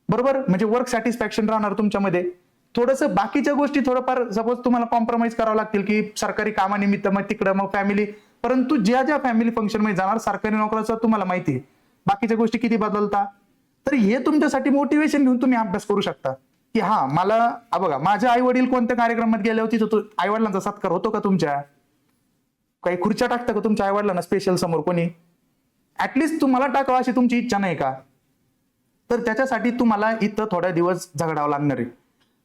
बरोबर. म्हणजे वर्क सॅटिस्फॅक्शन राहणार तुमच्यामध्ये. थोडंसं बाकीच्या गोष्टी थोडंफार सपोज तुम्हाला कॉम्प्रोमाइज करावं लागतील की सरकारी कामानिमित्त मग तिकडं मग फॅमिली, परंतु ज्या फॅमिली फंक्शन मध्ये जाणार सरकारी नोकराचं तुम्हाला माहिती आहे बाकीच्या गोष्टी किती बदलता. तर हे तुमच्यासाठी मोटिवेशन घेऊन तुम्ही अभ्यास करू शकता की हा मला बघा माझे आई वडील कोणत्या कार्यक्रमात गेले होते, तर आई वडिलांचा सत्कार होतो का तुमच्या? काही खुर्च्या टाकता का तुमच्या आई वडिलांना स्पेशल समोर कोणी? ऍटलिस्ट तुम्हाला टाकावं अशी तुमची इच्छा नाही का? तर त्याच्यासाठी तुम्हाला इथं थोड्या दिवस झगडावं लागणार आहे.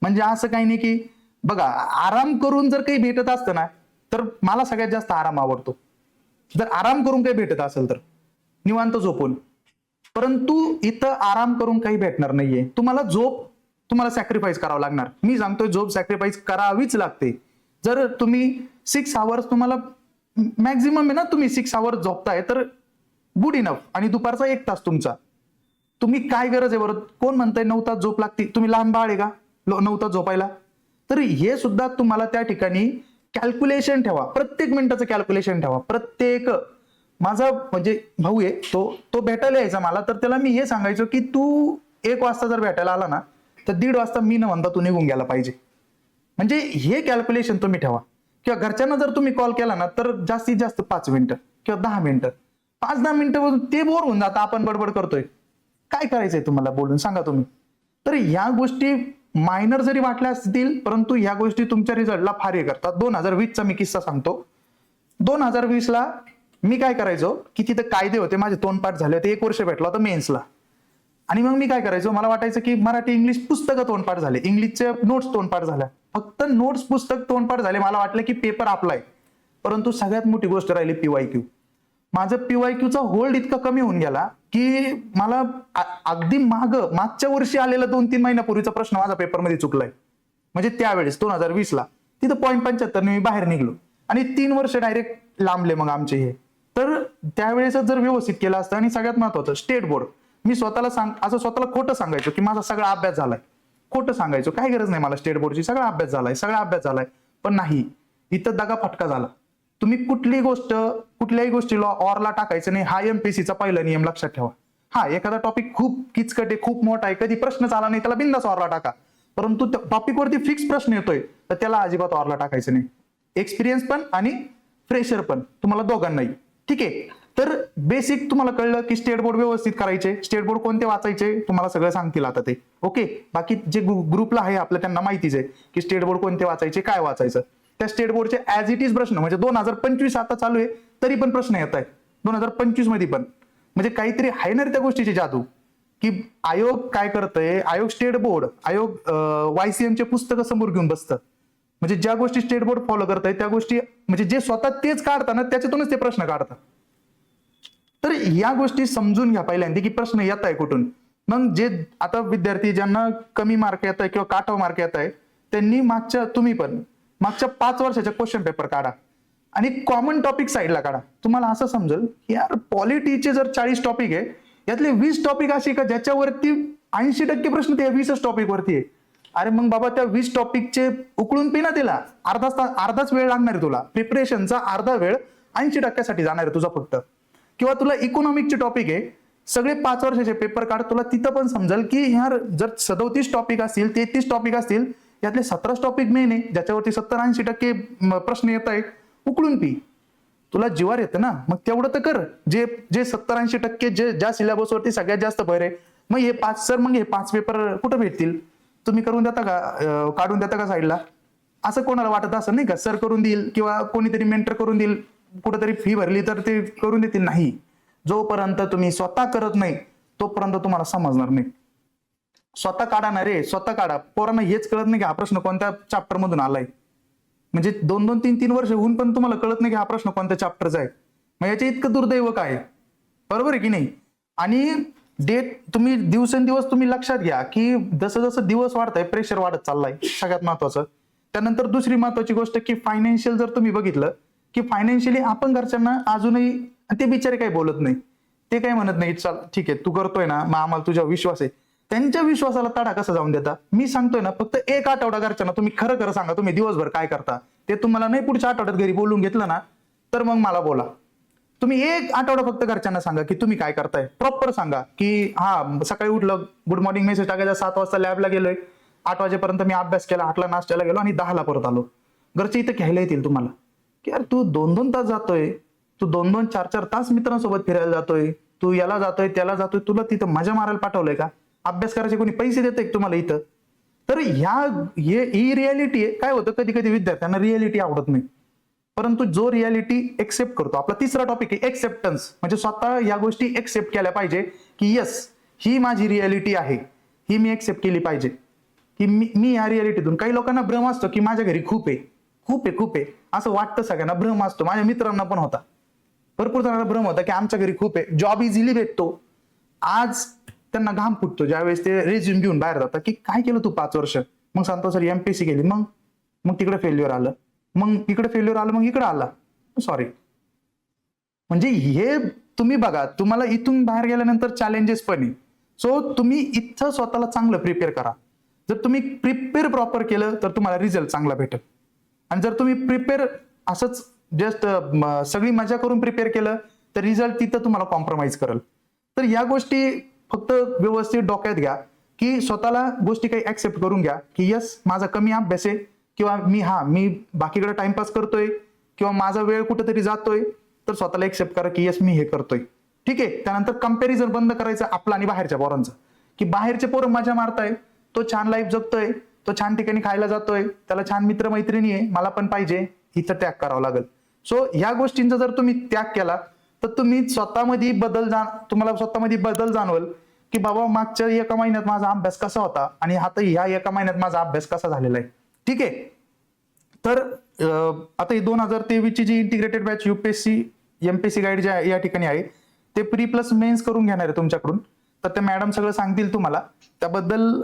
म्हणजे असं काही नाही की बघा आराम करून जर काही भेटत असतं ना, तर मला सगळ्यात जास्त आराम आवडतो. जर आराम करून काही भेटत असेल तर निवांत झोपून, परंतु इथं आराम करून काही भेटणार नाहीये. तुम्हाला सॅक्रिफाईस करावं लागणार. मी सांगतोय झोप सॅक्रिफाईस करावीच लागते. जर तुम्ही 6 आवर्स तुम्हाला मॅक्झिमम आहे ना, तुम्ही 6 आवर्स झोपताय तर गुड इनफ, आणि दुपारचा 1 तास तुमचा. तुम्ही काय गरज आहे बरं? कोण म्हणताय 9 तास झोप लागते? तुम्ही लहान बाळ आहे का 9 तास झोपायला? तर हे सुद्धा तुम्हाला त्या ठिकाणी कॅल्क्युलेशन ठेवा, प्रत्येक मिनिटाचं कॅल्क्युलेशन ठेवा. प्रत्येक माझा म्हणजे भाऊ आहे तो भेटायला यायचा मला, तर त्याला मी हे सांगायचो की तू 1 वाजता जर भेटायला आला ना, तर 1:30 वाजता मी न म्हणता तू निघून गेला पाहिजे. म्हणजे हे कॅल्क्युलेशन तुम्ही ठेवा. किंवा घरच्यांना जर तुम्ही कॉल केला ना, तर जास्तीत जास्त 5 मिनिटं किंवा 10 मिनिटं, 5-10 मिनिटं ते बोर होऊन जातं. आपण बडबड करतोय, काय करायचंय तुम्हाला बोलून सांगा तुम्ही. तर ह्या गोष्टी मायनर जरी वाटल्या असतील, परंतु ह्या गोष्टी तुमच्या रिझल्टला फार हे करतात. 2020चा मी किस्सा सांगतो. 2020ला मी काय करायचो की तिथं कायदे होते, माझे तोंडपाठ झाले होते, 1 वर्ष भेटला होता मेन्सला. आणि मग मी काय करायचो, मला वाटायचं की मराठी इंग्लिश पुस्तकं तोंडपाठ झाले, इंग्लिशचे नोट्स तोंडपाठ झाल्या, फक्त नोट्स पुस्तक तोंडपाठ झाले, मला वाटलं की पेपर आपला आहे. परंतु सगळ्यात मोठी गोष्ट राहिली PYQ. माझं PYQचा होल्ड इतका कमी होऊन गेला की मला अगदी मागच्या वर्षी आलेला 2-3 महिन्यापूर्वीचा प्रश्न माझा पेपरमध्ये चुकलाय. म्हणजे त्यावेळेस 2020ला तिथं 0.75 मी बाहेर निघलो आणि 3 वर्ष डायरेक्ट लांबले मग आमचे हे. तर त्यावेळेस जर व्यवस्थित केलं असतं. आणि सगळ्यात महत्वाचं स्टेट बोर्ड, मी स्वतःला स्वतःला खोटं सांगायचो की माझा सगळा अभ्यास झालाय, खोटं सांगायचो, काही गरज नाही मला स्टेट बोर्डची, सगळा अभ्यास झालाय. पण नाही, इथं दगा फटका झाला. तुम्ही कुठल्याही गोष्टीला ऑरला टाकायचं नाही, हा MPSCचा पहिला नियम लक्षात ठेवा. हा, एखादा टॉपिक खूप किचकट आहे, खूप मोठा आहे, कधी प्रश्नच आला नाही, त्याला बिंदास ऑरला टाका. परंतु टॉपिकवरती फिक्स प्रश्न येतोय तर त्याला अजिबात ऑरला टाकायचं नाही. एक्सपिरियन्स पण आणि फ्रेशर पण, तुम्हाला दोघांनाही. ठीक आहे. तर बेसिक तुम्हाला कळलं की स्टेट बोर्ड व्यवस्थित करायचे, स्टेट बोर्ड कोणते वाचायचे तुम्हाला सगळं सांगतील आता ते. ओके. बाकी जे ग्रुपला आहे आपलं त्यांना माहितीच आहे की स्टेट बोर्ड कोणते वाचायचे, काय वाचायचं. त्या स्टेट बोर्डचे ऍज इट इज प्रश्न, म्हणजे 2025 आता चालू आहे तरी पण प्रश्न येत आहेत 2025 मध्ये पण. म्हणजे काहीतरी आहे ना त्या गोष्टीची जादू की आयोग काय करतंय, आयोग स्टेट बोर्ड आयोग YCMचे पुस्तकं समोर घेऊन बसतं. म्हणजे ज्या गोष्टी स्टेट बोर्ड फॉलो करताय त्या गोष्टी, म्हणजे जे स्वतः तेच काढतात त्याच्यातूनच ते प्रश्न काढतात. तर या गोष्टी समजून घ्या पहिल्यांदा की प्रश्न येत आहे कुठून. मग जे आता विद्यार्थी ज्यांना कमी मार्क येत आहे किंवा काट ऑफ मार्क येत आहे त्यांनी तुम्ही पण मागच्या 5 वर्षाच्या क्वेश्चन पेपर काढा आणि कॉमन टॉपिक साईडला काढा. तुम्हाला असं समजेल की यार पॉलिटीचे जर 40 टॉपिक आहे, यातले 20 टॉपिक असे का ज्याच्यावरती 80% प्रश्न त्या 20च टॉपिक वरती आहे. अरे मग बाबा त्या 20 टॉपिकचे उकळून पिना, त्याला अर्धाच वेळ लागणार आहे तुला. प्रिपरेशनचा अर्धा वेळ 80% जाणार आहे तुझा फक्त. किंवा तुला इकॉनॉमिकचे टॉपिक आहे, सगळे 5 वर्षाचे पेपर काढ, तुला तिथं पण समजेल की यार जर 37 टॉपिक असतील, 33 टॉपिक असतील, यातले 17 टॉपिक मेन आहे ज्याच्यावरती 70-80% प्रश्न येत आहे, उकळून पी. तुला जीवार येतं ना, मग तेवढं तर कर. जे 70-80% ज्या सिलेबसवरती सगळ्यात जास्त भर आहे, मग हे 5 पेपर कुठं भेटतील? तुम्ही करून देता का, काढून देता का साईडला? असं कोणाला वाटत असं नाही का सर करून देईल किंवा कोणीतरी मेंटर करून देईल, कुठेतरी फी भरली तर ते करून देतील? नाही. जोपर्यंत तुम्ही स्वतः करत नाही तोपर्यंत तुम्हाला समजणार नाही. स्वतः काढा ना रे, स्वतः काढा. पोरांना हेच कळत नाही की हा प्रश्न कोणत्या चॅप्टर मधून आलाय. म्हणजे 2-2, 3-3 वर्ष होऊन पण तुम्हाला कळत नाही की हा प्रश्न कोणत्या चॅप्टरचा आहे. मग याच्या इतकं दुर्दैव काय? बरोबर आहे की नाही? आणि तुम्ही दिवसेंदिवस तुम्ही लक्षात घ्या की जसं जसं दिवस वाढताय प्रेशर वाढत चाललाय, सगळ्यात महत्वाचं. त्यानंतर दुसरी महत्वाची गोष्ट की फायनान्शियल जर तुम्ही बघितलं की फायनान्शियली आपण घरच्यांना अजूनही, ते बिचारे काही बोलत नाही, ते काही म्हणत नाही चल ठीक आहे तू करतोय ना मग आम्हाला तुझ्यावर विश्वास आहे. त्यांच्या विश्वासाला तडा कसा जाऊन देता? मी सांगतोय ना, फक्त 1 आठवडा घरच्यांना तुम्ही खरं खरं सांगा तुम्ही दिवसभर काय करता. ते तुम्हाला नाही पुढच्या आठवड्यात घरी बोलून घेतलं ना तर मग मला बोला. तुम्ही 1 आठवडा फक्त घरच्यांना सांगा की तुम्ही काय करताय, प्रॉपर सांगा की हा सकाळी उठलं, गुड मॉर्निंग मेसेज टाकायचा, 7 वाजता लॅबला गेलोय, 8 वाजेपर्यंत मी अभ्यास केला, 8ला नाश्त्याला गेलो आणि 10ला परत आलो. घरचे इथं घ्यायला येतील तुम्हाला की यार तू 2-2 तास जातोय, तू 2-2, 4-4 तास मित्रांसोबत फिरायला जातोय, तू याला जातोय त्याला जातोय, तुला तिथं मजा मारायला पाठवलंय का? अभ्यास करायचे कोणी पैसे देतंय तुम्हाला इथं? तर ही रियालिटी आहे. काय होतं कधी कधी विद्यार्थ्यांना रियालिटी आवडत नाही, परंतु जो रियालिटी एक्सेप्ट करतो, आपला तिसरा टॉपिक आहे एक्सेप्टन्स. म्हणजे स्वतः या गोष्टी एक्सेप्ट केल्या पाहिजे की येस ही माझी रियालिटी आहे, ही मी एक्सेप्ट केली पाहिजे की मी या रियालिटीतून. काही लोकांना भ्रम असतो की माझ्या घरी खूप आहे असं वाटतं, सगळ्यांना भ्रम असतो. माझ्या मित्रांना पण होता, भरपूर जणांना भ्रम होता की आमच्या घरी खूप आहे, जॉब इझिली भेटतो. आज त्यांना घाम फुटतो ज्यावेळेस ते रेझ्युम घेऊन बाहेर जातात की काय केलं तू 5 वर्ष. मग सांगतो सर MPSC केली, मग तिकडे फेल्युअर आलं, मग इकडे फेल्युअर आलं, मग इकडे आला, सॉरी. म्हणजे हे तुम्ही बघा, तुम्हाला इथून बाहेर गेल्यानंतर चॅलेंजेस पण आहे. सो तुम्ही इथं स्वतःला चांगलं प्रिपेअर करा. जर तुम्ही प्रिपेअर प्रॉपर केलं तर तुम्हाला रिझल्ट चांगला भेटेल. आणि जर तुम्ही प्रिपेअर असंच जस्ट सगळी मजा करून प्रिपेअर केलं तर रिझल्ट तिथं तुम्हाला कॉम्प्रोमाइज करेल. तर या गोष्टी फक्त व्यवस्थित डोक्यात घ्या की स्वतःला गोष्टी काही ऍक्सेप्ट करून घ्या की यस माझा कमी अभ्यास आहे किंवा मी बाकीकडे टाइमपास करतोय किंवा माझा वेळ कुठेतरी जातोय, तर स्वतःला एक्सेप्ट करा की यस मी हे करतोय. ठीक आहे. त्यानंतर कंपॅरिझन बंद करायचं आपलं आणि बाहेरच्या पोरांचं, की बाहेरचे पोरं मजा मारताय, तो छान लाईफ जगतोय, तो छान ठिकाणी खायला जातोय, त्याला छान मित्रमैत्रिणी आहे, मला पण पाहिजे, इथं टॅग करावं लागेल. सो ह्या गोष्टींचा जर तुम्ही त्याग केला तर तुम्ही स्वतःमध्ये तुम्हाला स्वतःमध्ये बदल जाणवल की बाबा मागच्या एका महिन्यात माझा अभ्यास कसा होता आणि आता ह्या एका महिन्यात माझा अभ्यास कसा झालेला आहे. ठीक आहे. तर आता ही 2023 ची जी integrated batch UPSC MPSC guide ज्या या ठिकाणी आहे ते प्री प्लस मेन्स करून घेणार आहे तुमच्याकडून. तर ते मॅडम सगळं सांगतील तुम्हाला त्याबद्दल.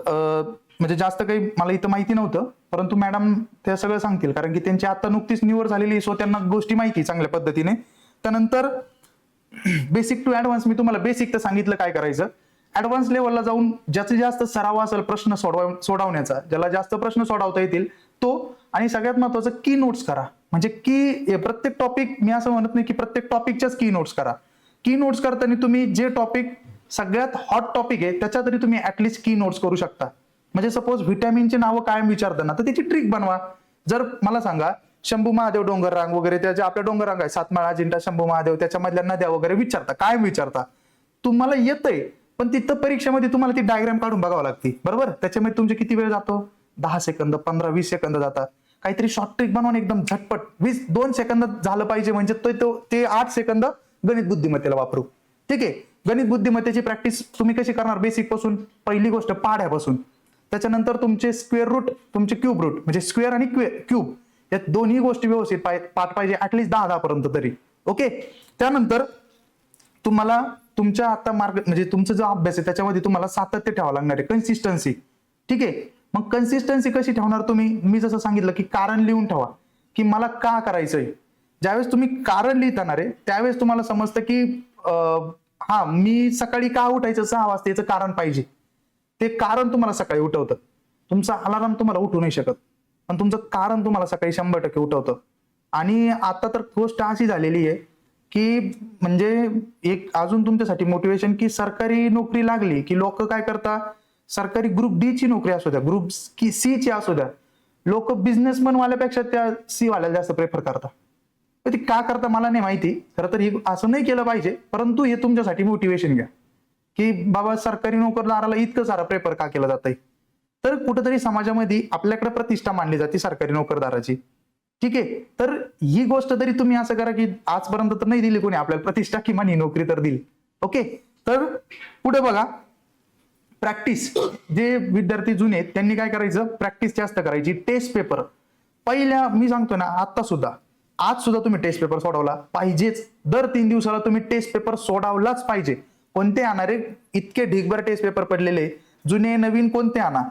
म्हणजे जास्त काही मला इथं माहिती नव्हतं, परंतु मॅडम ते सगळं सांगतील कारण की त्यांची आता नुकतीच निवड झालेली, सो त्यांना गोष्टी माहिती चांगल्या पद्धतीने. त्यानंतर बेसिक टू ऍडव्हान्स मी तुम्हाला बेसिक तर सांगितलं काय करायचं. ऍडव्हान्स लेवलला जाऊन ज्याचे जास्त सराव असेल प्रश्न सोडवण्याचा, ज्याला जास्त प्रश्न सोडवता येतील तो, आणि सगळ्यात महत्वाचं की नोट्स करा. म्हणजे की प्रत्येक टॉपिक, मी असं म्हणत नाही की प्रत्येक टॉपिकच्याच की नोट्स करा. की नोट्स करताना तुम्ही जे टॉपिक सगळ्यात हॉट टॉपिक आहे त्याच्या तरी तुम्ही ऍटलिस्ट की नोट्स करू शकता. म्हणजे सपोज व्हिटॅमिनचे नावं कायम विचारताना तर त्याची ट्रिक बनवा. जर मला सांगा शंभू महादेव डोंगर रांग वगैरे त्या ज्या आपल्या डोंगर रांग आहे, सातमाळा, अजिंठा, शंभू महादेव, त्याच्यामधल्या नद्या वगैरे विचारता, कायम विचारता. तुम्हाला येतंय पण तिथं परीक्षेमध्ये तुम्हाला ती डायग्राम काढून बघावं लागते. बरोबर. त्याच्यामध्ये तुमचे किती वेळ जातो? 10 सेकंद, 15-20 सेकंद जातात. काहीतरी शॉर्ट ट्रिक बनवून एकदम झटपट 2 सेकंदात झालं पाहिजे म्हणजे ते 8 सेकंद गणित बुद्धिमत्तेला वापरू. ठीक आहे. गणित बुद्धिमत्तेची प्रॅक्टिस तुम्ही कशी करणार? बेसिक पासून. पहिली गोष्ट पाढ्यापासून. त्याच्यानंतर तुमचे स्क्वेअर रूट, तुमचे क्यूब रूट, म्हणजे स्क्वेअर आणि क्यूब या दोन्ही गोष्टी व्यवस्थित पाठ पाहिजे, ऍटलीस्ट 10 पर्यंत तरी. ओके. त्यानंतर तुम्हाला तुमच्या आता मार्ग म्हणजे तुमचा जो अभ्यास आहे त्याच्यामध्ये तुम्हाला सातत्य ठेवावं लागणार आहे, कन्सिस्टन्सी. ठीक आहे. मग कन्सिस्टन्सी कशी ठेवणार तुम्ही? मी जसं सांगितलं की कारण लिहून ठेवा की मला का करायचंय. ज्यावेळेस तुम्ही कारण लिहिणार आहे त्यावेळेस तुम्हाला समजतं की हा मी सकाळी का उठायचं 6 वाजता याचं कारण पाहिजे. ते कारण तुम्हाला सकाळी उठवतं. तुमचा अलार्म तुम्हाला उठू नाही शकत, पण तुमचं कारण तुम्हाला सकाळी 100% उठवतं. आणि आता तर गोष्ट अशी झालेली आहे की म्हणजे एक अजून तुमच्यासाठी मोटिवेशन की सरकारी नोकरी लागली की लोक काय करतात, सरकारी ग्रुप डी ची नोकरी असू द्या, ग्रुप सी ची असू द्या, लोक बिझनेसमन वाल्यापेक्षा त्या सी वाल्याला जास्त प्रेफर करतात. ते का करता मला नाही माहिती. खरं तर असं नाही केलं पाहिजे, परंतु हे तुमच्यासाठी मोटिवेशन घ्या की बाबा सरकारी नोकरदाराला इतकं सारं प्रेफर का केलं जातंय. तर कुठेतरी समाजामध्ये आपल्याकडे प्रतिष्ठा मानली जाते सरकारी नोकरदाराची. ठीक आहे. तर ही गोष्ट तरी तुम्ही असं करा की आजपर्यंत तर नाही दिली कोणी आपल्याला प्रतिष्ठा, किमान ही नोकरी तर दिली. ओके. तर पुढे बघा, प्रॅक्टिस. जे विद्यार्थी जुने आहेत त्यांनी काय करायचं, प्रॅक्टिस जास्त करायची. टेस्ट पेपर पहिल्या मी सांगतो ना, आज सुद्धा तुम्ही टेस्ट पेपर सोडवला पाहिजेच. दर 3 दिवसाला तुम्ही टेस्ट पेपर सोडवलाच पाहिजे. कोणते आणणारे? इतके ढिगभर टेस्ट पेपर पडलेले, जुने नवीन कोणते आणा.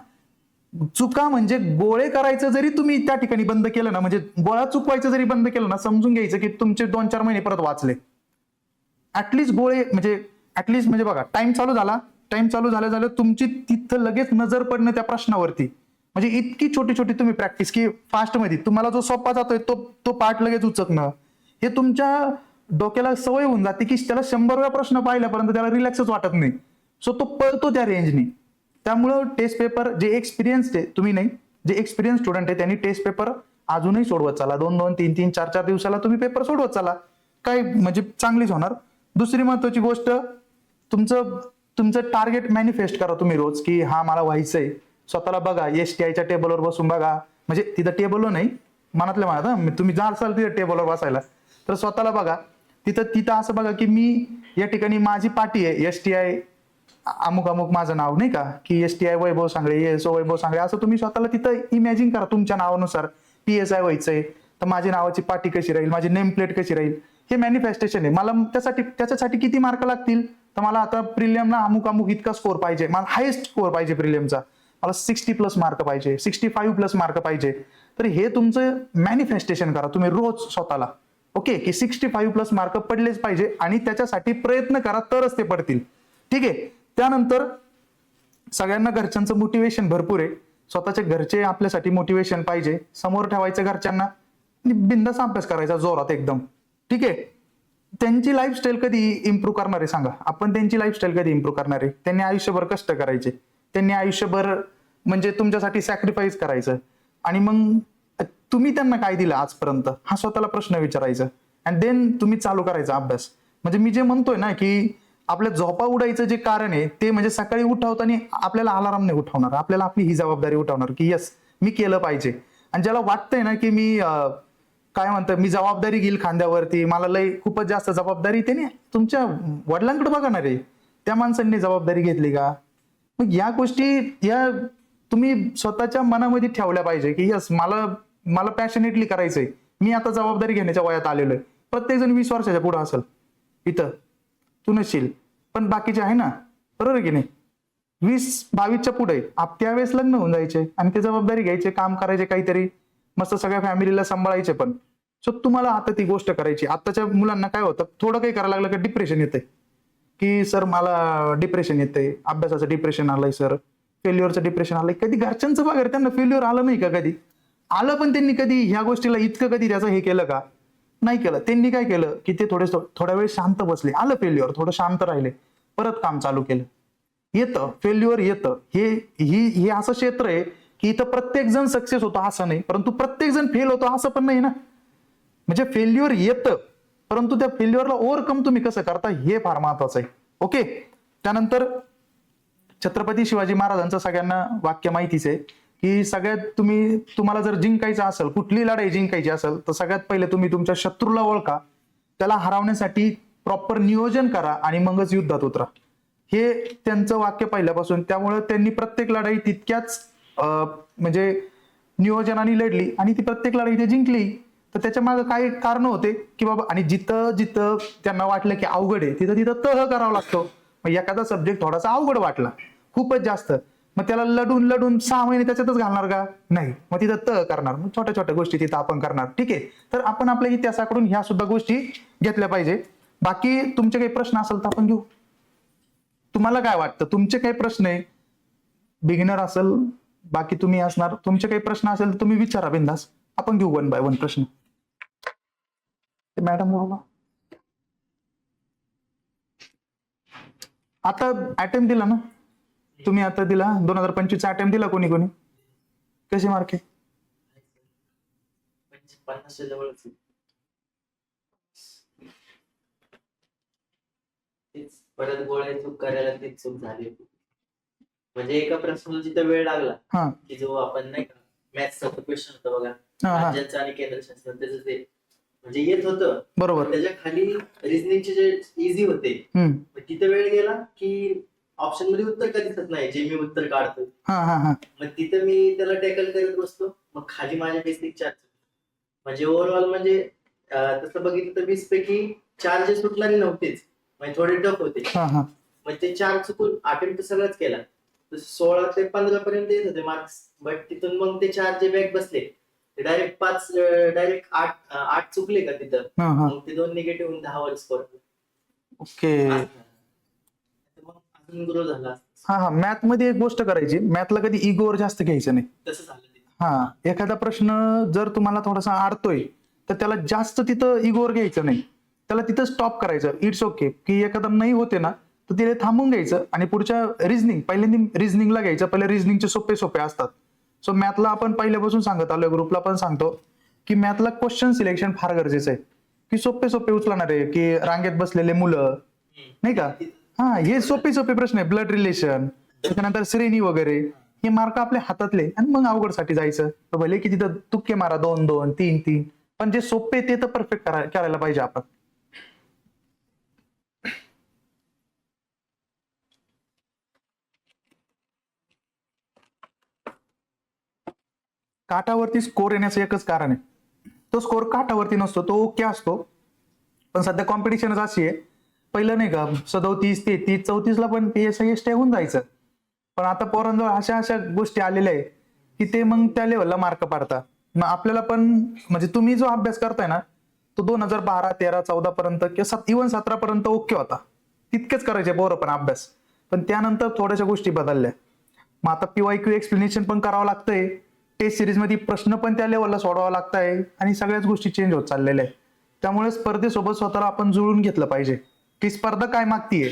चुका म्हणजे गोळे करायचं जरी तुम्ही त्या ठिकाणी बंद केलं ना, म्हणजे गोळा चुकवायचं जरी बंद केलं ना, समजून घ्यायचं की तुमचे 2-4 महिने परत वाचले. ऍटलिस्ट गोळे म्हणजे बघा, टाइम चालू झालं तुमची तिथं लगेच नजर पडणं त्या प्रश्नावरती. म्हणजे इतकी छोटी छोटी तुम्ही प्रॅक्टिस की फास्ट मध्ये तुम्हाला जो सोपा जातोय तो पाठ लगेच उचकणं, हे तुमच्या डोक्याला सवय होऊन जाते की त्याला 100 वेळा प्रश्न पाहिल्यापर्यंत त्याला रिलॅक्सच वाटत नाही. सो तो पळतो त्या रेंजनी. त्यामुळं टेस्ट पेपर जे एक्सपिरियन्स आहे, तुम्ही नाही, जे एक्सपिरियन्स स्टुडंट आहे त्यांनी टेस्ट पेपर अजूनही सोडवत चाला. 2-2, 3-3, 4-4 दिवसाला तुम्ही पेपर सोडवत चाला. काय म्हणजे चांगलीच होणार. दुसरी महत्वाची गोष्ट, तुमचं टार्गेट मॅनिफेस्ट करा तुम्ही रोज की हा मला व्हायचंय. स्वतःला बघा, STIच्या टेबलवर बसून बघा. म्हणजे तिथं टेबलवर नाही, मनातल्या मनात, तुम्ही जा असाल तिथं टेबलवर बसायला तर स्वतःला बघा. तिथं असं बघा की मी या ठिकाणी माझी पाठी आहे, STI अमुक अमुक माझं नाव नाही का, की STI वैभव सांगळे, ESO वैभव सांगळे, असं तुम्ही स्वतःला तिथं इमॅजिन करा तुमच्या नावानुसार. PSI व्हायचंय तर माझी नावाची पाठी कशी राहील, माझी नेम प्लेट कशी राहील, हे मॅनिफेस्टेशन आहे. मला त्याच्यासाठी किती मार्क लागतील, तर मला आता प्रिलियमला अमुक इतका स्कोर पाहिजे, मला हायेस्ट स्कोर पाहिजे प्रिलियमचा, मला 60+ मार्क पाहिजे, 65+ मार्क पाहिजे. तर हे तुमचं मॅनिफेस्टेशन करा तुम्ही रोज स्वतःला. ओके. की 65+ मार्क पडलेच पाहिजे आणि त्याच्यासाठी प्रयत्न करा तरच ते पडतील. ठीक आहे. त्यानंतर सगळ्यांना घरच्यांचं मोटिवेशन भरपूर आहे. स्वतःच्या घरचे आपल्यासाठी मोटिवेशन पाहिजे, समोर ठेवायचं घरच्यांना आणि बिंदास अभ्यास करायचा जोरात एकदम. ठीक आहे. त्यांची लाईफस्टाईल कधी इम्प्रूव्ह करणार आहे सांगा? आपण त्यांची लाईफस्टाईल कधी इम्प्रूव्ह करणार आहे? त्यांनी आयुष्यभर कष्ट करायचे, त्यांनी आयुष्यभर म्हणजे तुमच्यासाठी सॅक्रिफाईस करायचं, आणि मग तुम्ही त्यांना काय दिलं आजपर्यंत, हा स्वतःला प्रश्न विचारायचा. अँड देन तुम्ही चालू करायचा अभ्यास. म्हणजे मी जे म्हणतोय ना की आपल्या झोपा उडायचं जे कारण आहे ते म्हणजे सकाळी उठवताना आपल्याला अलार्म नाही उठवणार, आपल्याला आपली ही जबाबदारी उठवणार की यस मी केलं पाहिजे. आणि ज्याला वाटतंय ना की मी काय म्हणतं मी जबाबदारी घेईल खांद्यावरती, मला लय खूपच जास्त जबाबदारी, त्याने तुमच्या वडिलांकडे बघा ना रे, त्या माणसांनी जबाबदारी घेतली का? मग या गोष्टी या तुम्ही स्वतःच्या मनामध्ये ठेवल्या पाहिजे की यस मला मला पॅशनेटली करायचंय, मी आता जबाबदारी घेण्याच्या वयात आलेलो आहे. प्रत्येक जण 20 वर्षाच्या पुढे असेल इथं, तू नसशील पण बाकीचे आहे ना, बरोबर आहे की नाही? 20-22च्या पुढे त्यावेळेस लग्न होऊन जायचे आणि ते जबाबदारी घ्यायचे, काम करायचे, काहीतरी मस्त सगळ्या फॅमिलीला सांभाळायचे. पण सो तुम्हाला आता ती गोष्ट करायची. आताच्या मुलांना काय होतं, थोडं काही करायला लागलं की डिप्रेशन येते की सर मला डिप्रेशन येते, अभ्यासाचं डिप्रेशन आलंय सर, फेल्युअरचं डिप्रेशन आलंय. कधी घरच्यांचं बघा त्यांना फेल्युअर आलं नाही का? कधी आलं पण त्यांनी कधी ह्या गोष्टीला इतकं कधी त्याचं हे केलं का? नाही केलं. त्यांनी काय केलं की ते थोड्या वेळ शांत बसले, आलं फेल्युअर, थोडं शांत राहिले, परत काम चालू केलं. येतं फेल्युअर येतं, हे असं क्षेत्र आहे की इथं प्रत्येक जण सक्सेस होतो असं नाही, परंतु प्रत्येक जण फेल होतो असं पण नाही ना. म्हणजे फेल्युअर येतं, परंतु त्या फेल्युअरला ओव्हरकम तुम्ही कसं करता हे फार महत्वाचं आहे. ओके. त्यानंतर छत्रपती शिवाजी महाराजांचं सगळ्यांना वाक्य माहितीच आहे की सगळ्यात तुम्हाला जर जिंकायचं असेल, कुठली लढाई जिंकायची असेल, तर सगळ्यात पहिले तुम्ही तुमच्या शत्रूला ओळखा, त्याला हरवण्यासाठी प्रॉपर नियोजन करा आणि मगच युद्धात उतरा. हे त्यांचं वाक्य पहिल्यापासून. त्यामुळे त्यांनी प्रत्येक लढाई तितक्याच म्हणजे नियोजनाने लढली आणि ती प्रत्येक लढाई ते जिंकली. तर त्याच्या मागे काय कारण होते की बाबा, आणि जिथं जिथं त्यांना वाटलं की अवघड आहे तिथं तिथं तह करावा लागतो. मग एखादा सब्जेक्ट थोडासा अवघड वाटला खूपच जास्त, मग त्याला लढून लढून 6 महिने त्याच्यातच घालणार का? नाही. मग तिथं तह करणार, मग छोट्या छोट्या गोष्टी तिथं आपण करणार. ठीक आहे. तर आपण आपल्या इतिहासाकडून ह्या सुद्धा गोष्टी घेतल्या पाहिजे. बाकी तुमचे काही प्रश्न असेल तर आपण घेऊ. तुम्हाला काय वाटतं, तुमचे काही प्रश्न आहे, बिगिनर असेल, बाकी तुम्ही असणार, तुमचे काही प्रश्न असेल तर तुम्ही विचारा बिंदास, आपण घेऊ 1 बाय 1 प्रश्न. मॅडम आता अटेम्प्ट दिला ना तुम्ही, आता दिला 2025चा अटेम्प्ट दिला कोणी कोणी? कसे मार्क आहे? 50च्या जवळच. तेच परत गोळ्या चूक करायला तीच चूक झाली. म्हणजे एका प्रश्नाला जिथं वेळ लागला हा की जो आपण नाही का मॅथ्सचा क्वेश्चन होता बघा, हा हा राज्यांचं आणि केंद्र शासन, त्याचं ते म्हणजे येत होतं, बरोबर. त्याच्या खाली रिझनिंगचे जे इझी होते, मग तिथे वेळ गेला की ऑप्शन मध्ये उत्तर कधीच नाही जे मी उत्तर काढतो. हा हा हा मग तिथं मी त्याला टॅकल करत बसतो, मग खाली माझ्या बेसिक 4 म्हणजे ओव्हरऑल म्हणजे तसं बघितलं तर 20 पैकी 4 जे सुटणारे नव्हतेच, म्हणजे थोडे टफ होते. हा हा मग ते 4 चुकून अटेम्प्ट सगळंच केला, 16 ते 15 पर्यंत येत होते मार्क्स. बट तिथून मग ते 4 जे बॅक बसले ते डायरेक्ट 8 चुकले का तिथं, हा हा मग ते 2 निगेटिव्ह 10 वर स्कोर. ओके. मग अजून ग्रो झाला. हा हा मॅथ मध्ये एक गोष्ट करायची, मॅथला कधी इगोवर जास्त घ्यायचं नाही. तसं झालं ते. हा एखादा प्रश्न जर तुम्हाला थोडासा अडतोय तर त्याला जास्त तिथं इगोवर घ्यायचं नाही, त्याला तिथं स्टॉप करायचं. इट्स ओके की एखादा नाही होते ना तर तिथे थांबून घ्यायचं आणि पुढच्या पहिल्यांदा रिझनिंगला घ्यायचं. पहिले रिझनिंगचे सोपे सोपे असतात. सो मॅथला आपण पहिल्यापासून सांगत आलोय, ग्रुपला पण सांगतो की मॅथला क्वेश्चन सिलेक्शन फार गरजेचं आहे, की सोपे सोपे उचलणार आहे, की रांगेत बसलेले मुलं नाही का, हा हे सोपे सोपे प्रश्न आहे. ब्लड रिलेशन, त्याच्यानंतर श्रेणी वगैरे, हे मार्क आपल्या हातातले. आणि मग अवघडसाठी जायचं तर भले की तिथं तुक्के मारा 2-2, 3-3, पण जे सोपे ते तर परफेक्ट करायला पाहिजे आपण. काठावरती स्कोर येण्याचं एकच कारण आहे, तो स्कोर काठावरती नसतो, तो ओके असतो. पण सध्या कॉम्पिटिशनच अशी आहे, पहिलं नाही का 37, 33, 34ला पण PSI STI होऊन जायचं. पण आता पोरांजवळ अशा अशा गोष्टी आलेल्या आहे की ते मग त्या लेवलला मार्क पाडतात. मग आपल्याला पण म्हणजे तुम्ही जो अभ्यास करताय ना तो 2012, 13, 14 पर्यंत किंवा इव्हन 17 पर्यंत ओके होता, तितकेच करायचे पोरं पण अभ्यास. पण त्यानंतर थोड्याशा गोष्टी बदलल्या. मग आता PYQ एक्सप्लेनेशन पण करावं लागतंय, टेस्ट सिरीज मध्ये प्रश्न पण त्या लेवलला सोडवावा लागताय आणि सगळ्याच गोष्टी चेंज होत चाललेल्या आहेत. त्यामुळे स्पर्धेसोबत स्वतःला आपण जुळून घेतलं पाहिजे की स्पर्धा काय मागतीये,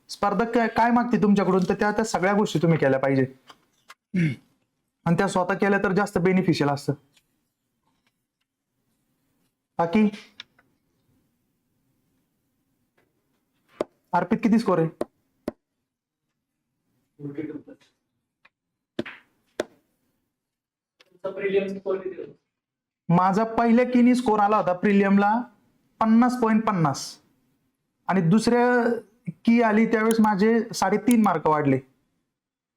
स्पर्धा काय मागते तुमच्याकडून, तर त्या सगळ्या गोष्टी तुम्ही केल्या पाहिजे आणि त्या स्वतः केल्या तर जास्त बेनिफिशियल असतं. बाकी अर्पित किती स्कोर आहे? प्रीलियम स्कोर किती होता? माझा पहिल्या कीनी स्कोर आला होता प्रिलियमला 50.50 आणि दुसऱ्या की आली त्यावेळेस माझे 3.5 मार्क वाढले.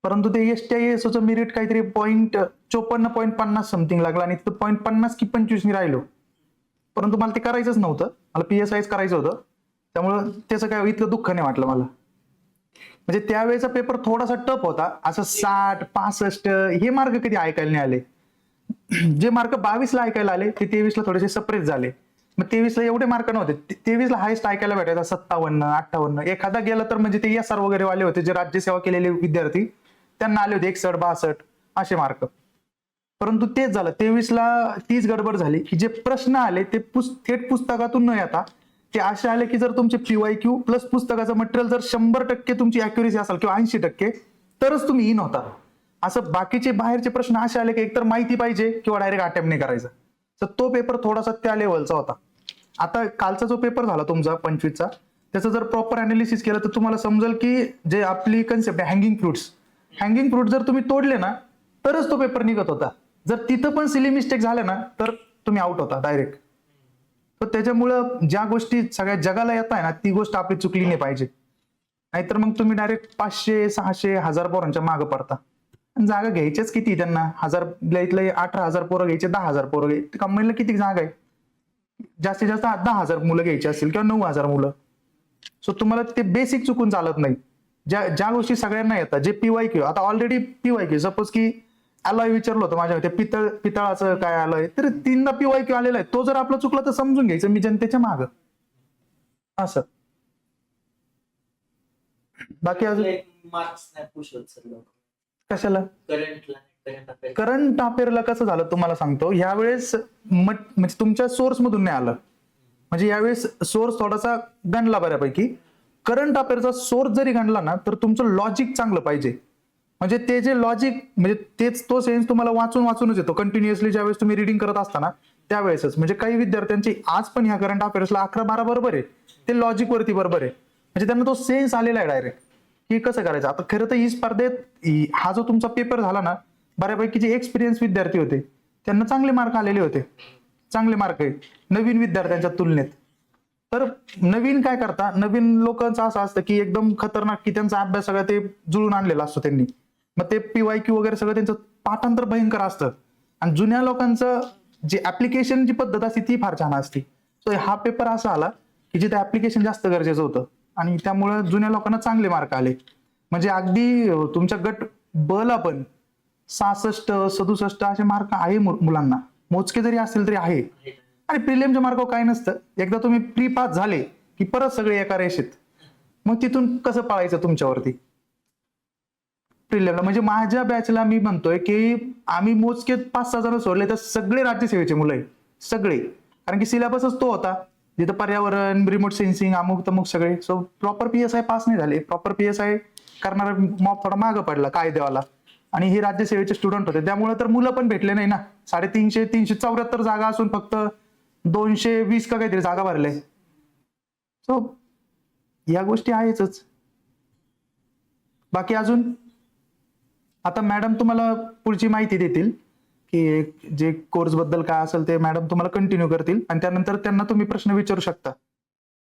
परंतु ते STISOचं मेरिट काहीतरी 54.50 समथिंग लागला आणि तिथं 0.50 की 25 मी राहिलो. परंतु मला ते करायचंच नव्हतं, मला PSIच करायचं होतं, त्यामुळं त्याचं काय इतकं दुःख नाही वाटलं मला. म्हणजे त्यावेळेचा पेपर थोडासा टफ होता, असं 60, 65 हे मार्क कधी ऐकायला नाही आले. जे मार्क 22ला ऐकायला आले ते 23ला थोडेसे सप्रेस झाले. मग 23ला एवढे मार्क नव्हते, 23ला हायस्ट ऐकायला भेटायचा 57, 58. एखादा गेला तर म्हणजे ते SR वगैरे वाले होते, जे राज्यसेवा केलेले विद्यार्थी त्यांना आले होते 61, 62 असे मार्क. परंतु तेच झालं, 23ला तीच गडबड झाली की जे प्रश्न आले ते थेट पुस्तकातून न येता ते असे आले की जर तुमचे PYQ प्लस पुस्तकाचं मटेरियल जर 100% तुमची अॅक्युरेसी असेल किंवा 80% तरच तुम्ही इन होता. असं बाकीचे बाहेरचे प्रश्न असे आले की एकतर माहिती पाहिजे किंवा डायरेक्ट अटेम्प्ट नाही करायचा. तर तो पेपर थोडासा त्या लेवलचा होता. आता कालचा जो पेपर झाला तुमचा 25चा, त्याचं जर प्रॉपर अनालिसिस केलं तर तुम्हाला समजेल की जे आपली कन्सेप्ट आहे हँगिंग फ्रूट जर तुम्ही तोडले ना तरच तो पेपर निघत होता. जर तिथं पण सिली मिस्टेक झाल्या ना तर तुम्ही आउट होता डायरेक्ट. तर त्याच्यामुळं ज्या गोष्टी सगळ्या जगाला येत आहे ना ती गोष्ट आपली चुकली नाही पाहिजे, नाहीतर मग तुम्ही डायरेक्ट 500, 600, 1000 पोरांच्या मागं पडता. आणि जागा घ्यायच्याच किती त्यांना, 1000 इथले 18,000 पोरं घ्यायचे, 10,000 पोरं घ्यायचे, कंपनीला किती जागा आहे, जास्तीत जास्त 10,000 मुलं घ्यायची असतील किंवा 9,000 मुलं. सो तुम्हाला ते बेसिक चुकून चालत नाही. ज्या गोष्टी सगळ्यांना येतात, जे PYQ आता ऑलरेडी PYQ सपोज की अलॉय विचारलं होतं माझ्या ते पितळाचं काय अलॉय, तर 3दा PYQ आलेला आहे. तो जर आपला चुकला तर समजून घ्यायचं मी जनतेच्या मागं असं. बाकी अजून मार्क्स नाही पुश होत सर लोक कशाला करंट करंट अफेअरला कसं झालं तुम्हाला सांगतो. यावेळेस म्हणजे तुमच्या सोर्स मधून नाही आलं, म्हणजे यावेळेस सोर्स थोडासा गणला बऱ्यापैकी. करंट अफेअरचा सोर्स जरी गणला ना तर तुमचं लॉजिक चांगलं पाहिजे. म्हणजे ते जे लॉजिक म्हणजे तेच तो सेन्स तुम्हाला वाचूनच येतो कंटिन्युअसली ज्यावेळेस तुम्ही रिडिंग करत असताना त्यावेळेसच. म्हणजे काही विद्यार्थ्यांची आज पण ह्या करंट अफेअर्सला 11-12 बरोबर आहे, ते लॉजिक वरती बरोबर आहे, म्हणजे त्यांना तो सेन्स आलेला आहे डायरेक्ट की कसं करायचं. आता खरं तर ही स्पर्धेत हा जो तुमचा पेपर झाला ना बऱ्यापैकी जे एक्सपिरियन्स विद्यार्थी होते त्यांना चांगले मार्क आलेले होते, चांगले मार्क आहे नवीन विद्यार्थ्यांच्या तुलनेत. तर नवीन काय करता, नवीन लोकांचं असं असतं की एकदम खतरनाक की त्यांचा अभ्यास सगळं ते जुळून आणलेला असतो त्यांनी, मग ते PYQ वगैरे सगळं त्यांचं पाठांतर भयंकर असतं. आणि जुन्या लोकांचं जे ऍप्लिकेशन जी पद्धत असते ती फार छान असते. सो हा पेपर असा आला की जिथे ऍप्लिकेशन जास्त गरजेचं होतं आणि त्यामुळे जुन्या लोकांना चांगले मार्क आले. म्हणजे अगदी तुमच्या गट बला पण 66, 67 असे मार्क आहे मुलांना, मोजके जरी असतील तरी आहे. आणि प्रिलियमच्या मार्कावर काय नसतं, एकदा तुम्ही प्री पास झाले की परत सगळे एका रेषेत, मग तिथून कसं पळायचं तुमच्यावरती प्रिलियमला. म्हणजे माझ्या बॅचला मी म्हणतोय की आम्ही मोजके 5-6 जण सोडले तर सगळे राज्यसेवेचे मुलं आहे सगळे, कारण की सिलेबसच तो होता जिथं पर्यावरण, रिमोट सेन्सिंग, अमुक तमुक सगळे. सो प्रॉपर PSI पास नाही झाले, प्रॉपर PSI करणारा मॉब थोडा मागं पडला कायदेवाला, आणि हे राज्यसेवेचे स्टुडंट होते त्यामुळे तर मुलं पण भेटले नाही ना. 374 जागा असून फक्त 220 का काहीतरी जागा भरल्या. सो या गोष्टी आहेच. बाकी अजून आता मॅडम तुम्हाला पुढची माहिती देतील की जे कोर्स बद्दल काय असेल ते मॅडम तुम्हाला कंटिन्यू करतील आणि त्यानंतर त्यांना तुम्ही प्रश्न विचारू शकता.